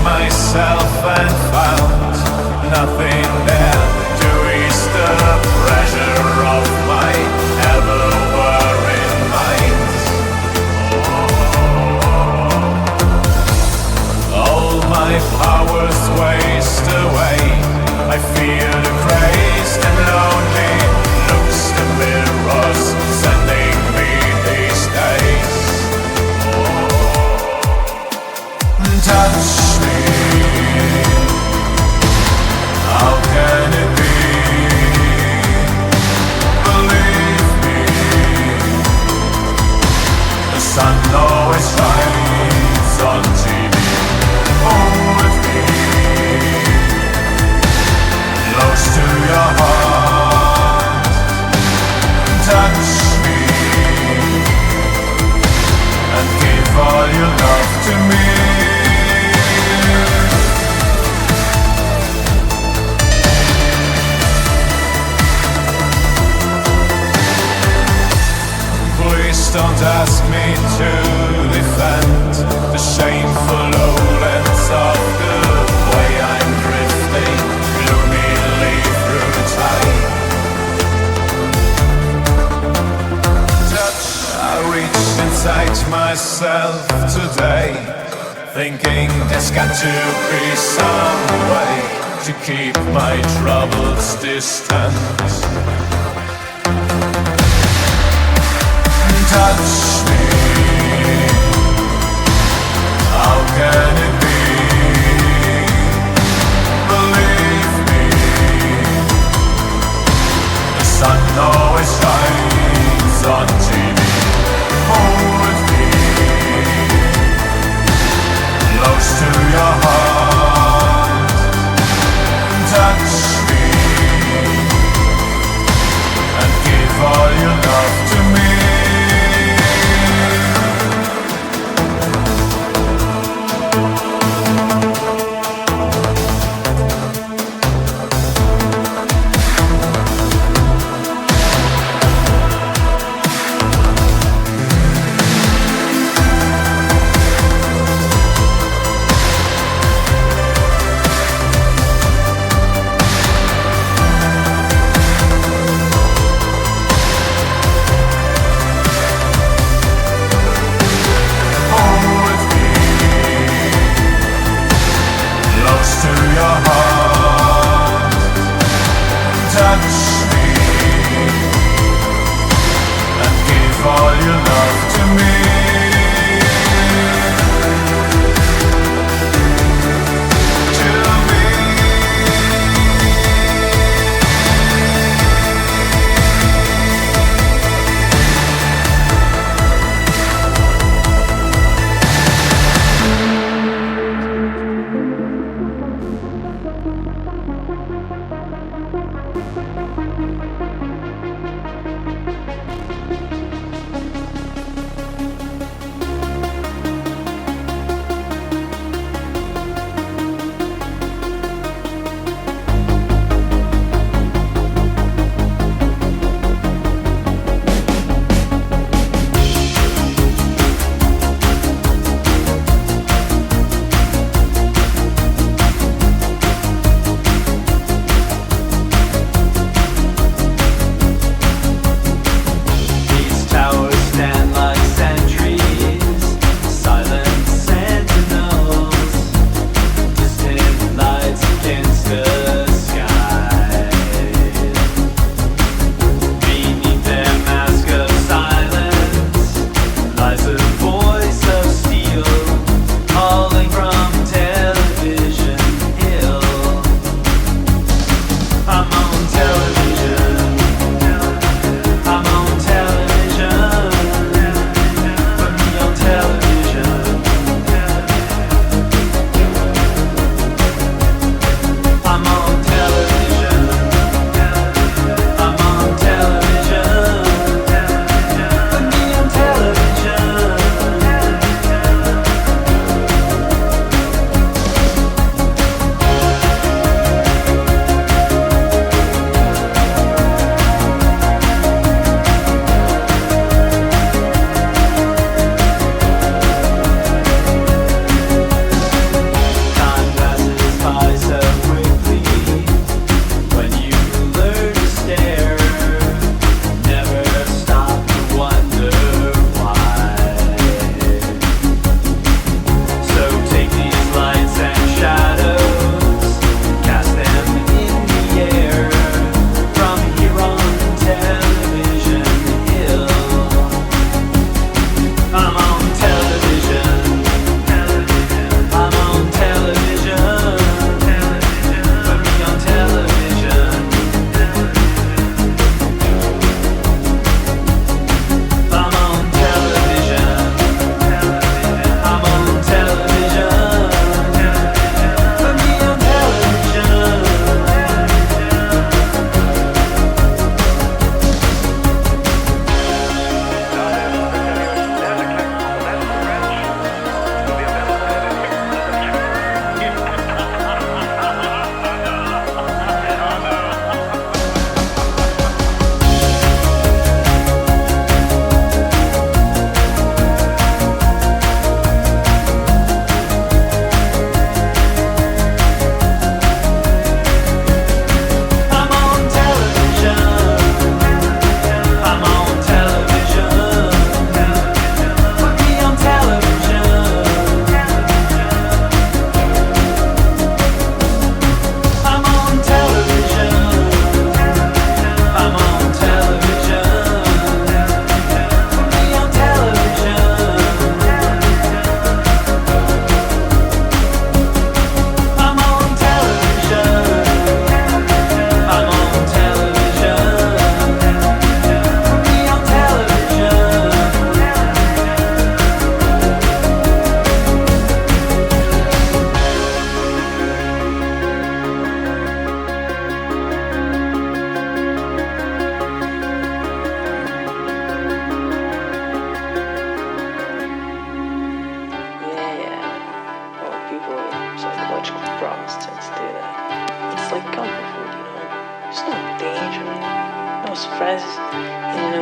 Myself and found nothing there to ease the pressure of my ever-worrying mind. All my powers waste away. I fear the crazed and lonely looks the mirrors sending me these days. Touch me. How can it be? Believe me, the sun always shines on TV. Hold me close to your heart. Touch me and give all your love to me. Don't ask me to defend the shameful lowlands of the way I'm drifting gloomily through time. I reached inside myself today, thinking there's got to be some way to keep my troubles distant. Touch me. How can it be? Believe me, the sun always shines on TV. Hold me close to your heart. Touch me and give all your love to me.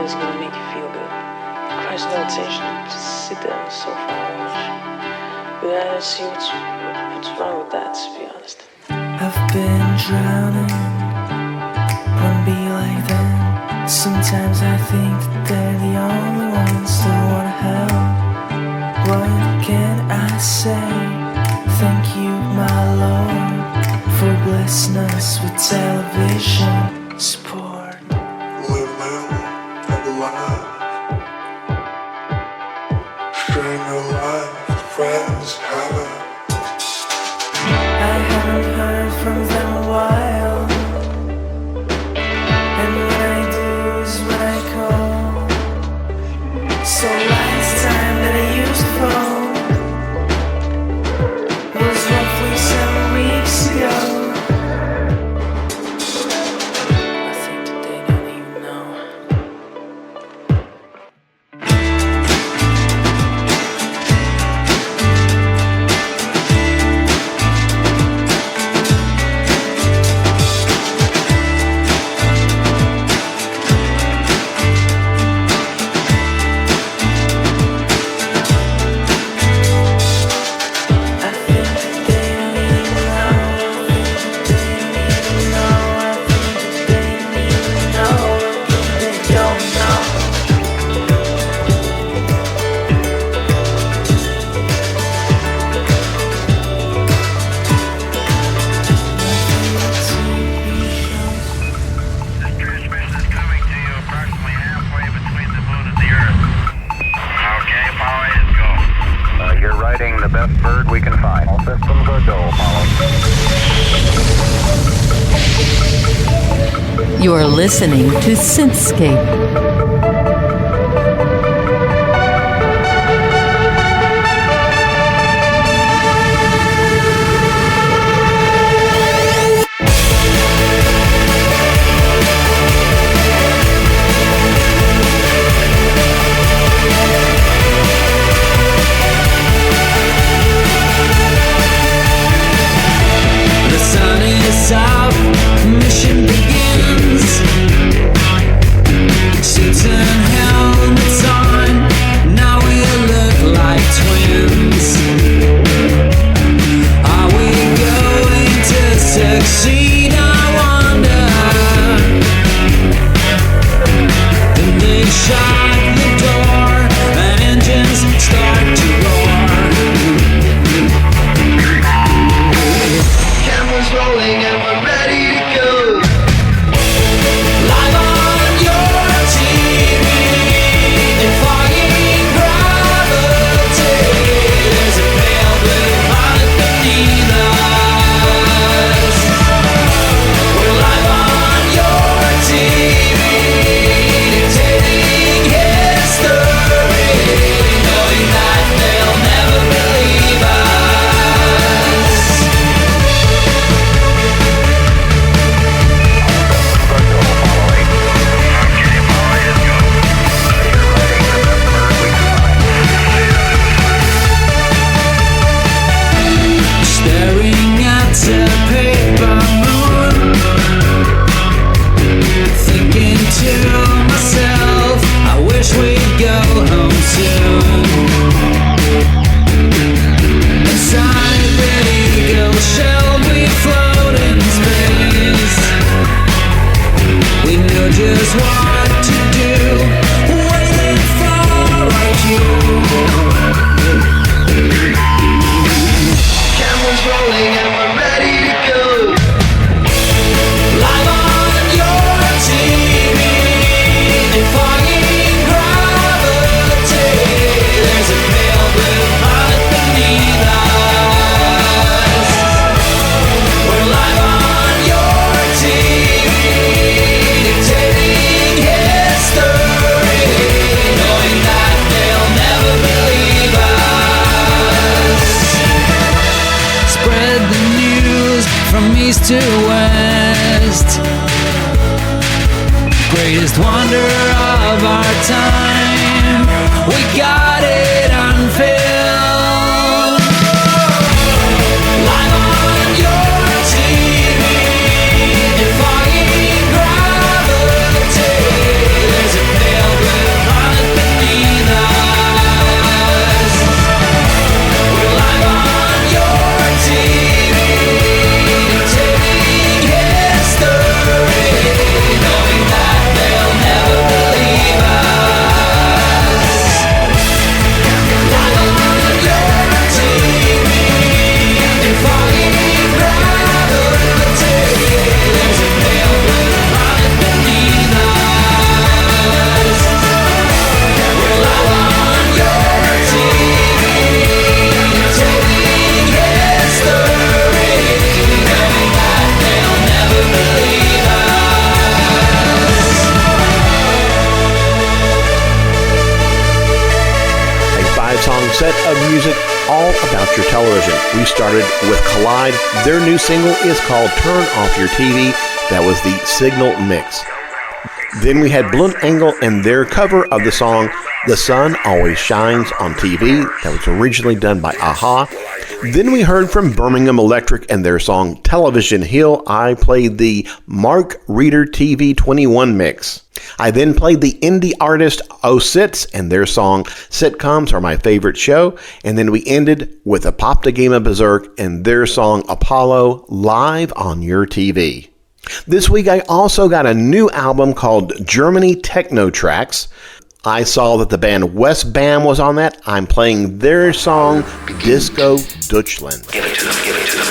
is gonna make you feel good. Christ, no attention. Just sit there on the sofa and watch. But I don't see what's wrong with that, to be honest. I've been drowning, wanna be like them. Sometimes I think that they're the only ones that wanna help. What can I say? Thank you, my Lord, for blessing us with television support. Live live, have a life. String of life, friends have. I haven't heard from them a while, and when I do is when I call. So last time that I used the phone was roughly 7 weeks ago. I think that they don't even know. You're riding the best bird we can find. All systems are go, Apollo. You are listening to SYNTHscape. Out, mission begins. Suits and helmets on, now we look like twins. Are we going to succeed? I wonder. Then they shut the door and engines start to roar. Cameras rolling and we're ready to go. Live on your TV, defying gravity. There's a pale blue planet beneath us. We're live on your TV, dictating history, knowing that they'll never believe us. Staring at a paper moon, thinking to myself, I wish we'd go home soon. Inside the eagle shell we float in space. We know just what to do, waiting for our cue. Cameras rolling and we're ready to go. Live on your TV, defying gravity. There's a pale blue planet beneath us. We're live on your TV, dictating history, knowing that they'll never believe us. Spread the news from east to west. Greatest wonder of our time, we got it on film. Live on your TV, defying gravity. There's a pale set of music all about your television. We started with Collide. Their new single is called Turn Off Your TV. That was the Signal mix. Then we had Blunt Angle and their cover of the song The Sun Always Shines on TV. That was originally done by Aha. Then we heard from Birmingham Electric and their song Television Hill. I played the Mark Reader TV 21 mix. I then played the indie artist Osits and their song Sitcoms Are My Favorite Show. And then we ended with a Pop the Game of Berserk and their song Apollo live on your TV. This week I also got a new album called Germany Techno Tracks. I saw that the band West Bam was on that. I'm playing their song Disco Deutschland. Give it to them, give it to them.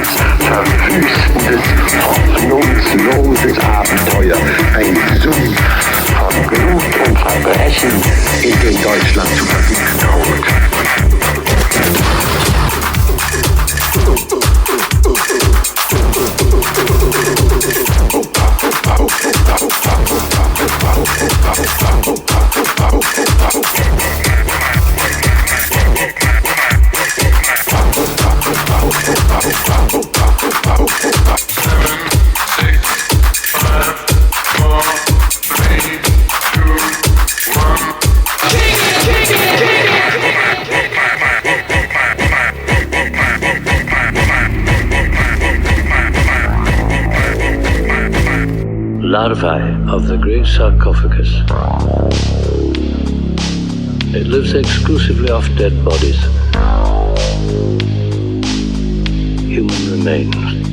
verwüstendes, hoffnungsloses Abenteuer. Ein Sumpf von Blut und Verbrechen, in den Deutschland zu versinken droht. Larvae of the great sarcophagus. It lives exclusively off dead bodies. Human remains.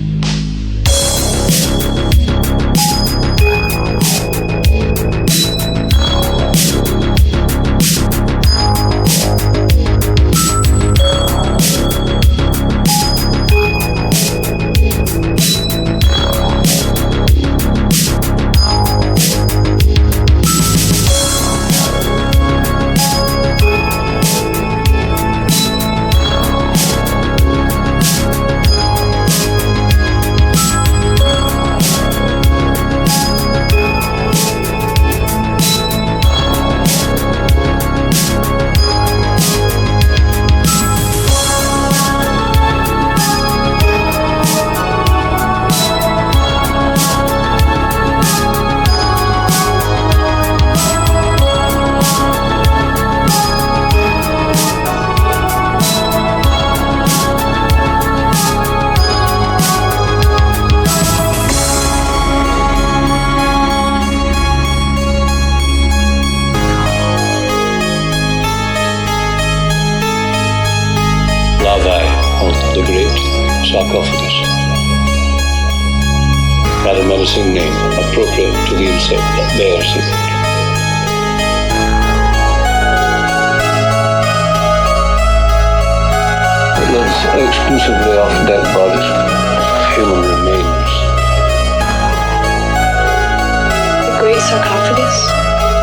The great sarcophagus. Rather menacing name, appropriate to the insect that bears it. It lives exclusively off dead bodies, human remains. The great sarcophagus?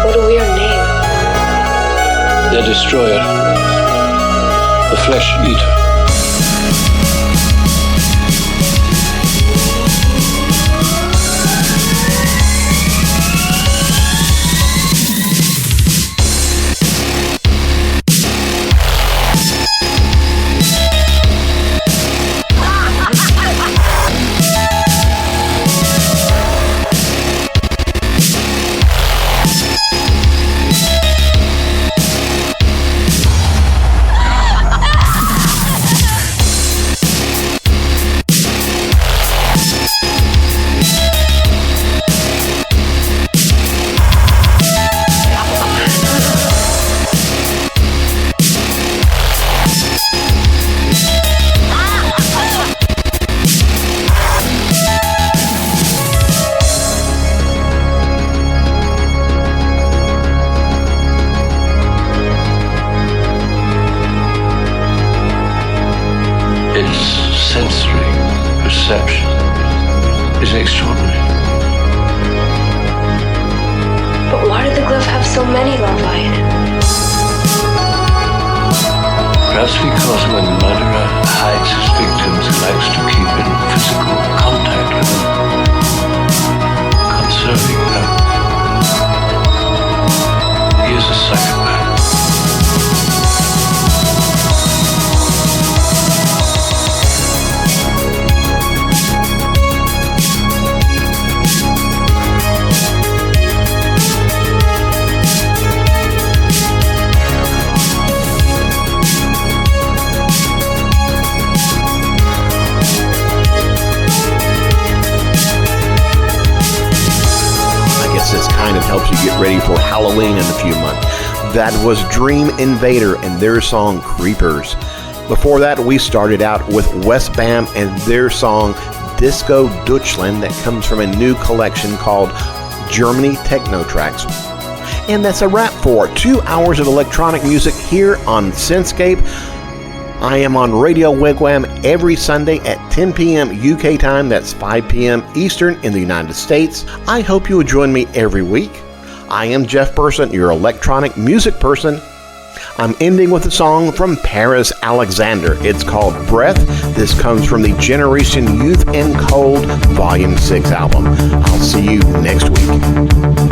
What a weird name. The destroyer, the flesh eater. Sensory perception is extraordinary. But why did the glove have so many larvae in it? Perhaps because when the murderer hides his victims, he likes to keep in physical contact with them, conserving them. He is a psychopath. This kind of helps you get ready for Halloween in a few months. That was Dream Invader and their song Creepers. Before that, we started out with Westbam and their song Disco Deutschland that comes from a new collection called Germany Techno Tracks. And that's a wrap for 2 hours of electronic music here on SYNTHscape. I am on Radio Wigwam every Sunday at 10 p.m. UK time. That's 5 p.m. Eastern in the United States. I hope you will join me every week. I am Jeff Burson, your electronic music person. I'm ending with a song from Paris Alexander. It's called Breath. This comes from the Generation Youth and Cold Volume 6 album. I'll see you next week.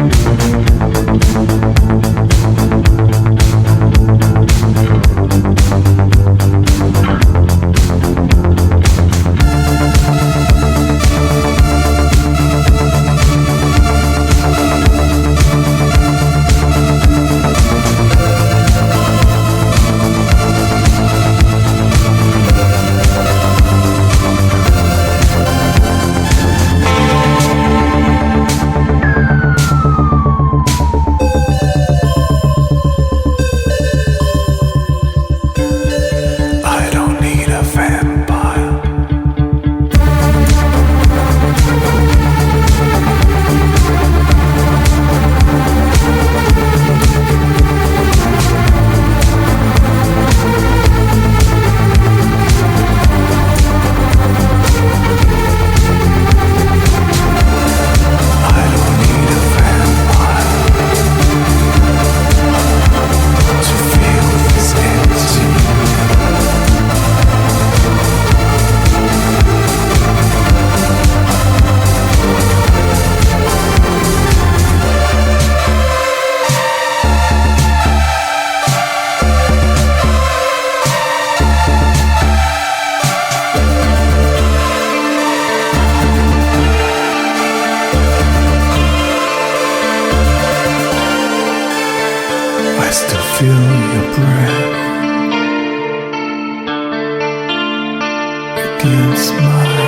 Feel your breath against mine.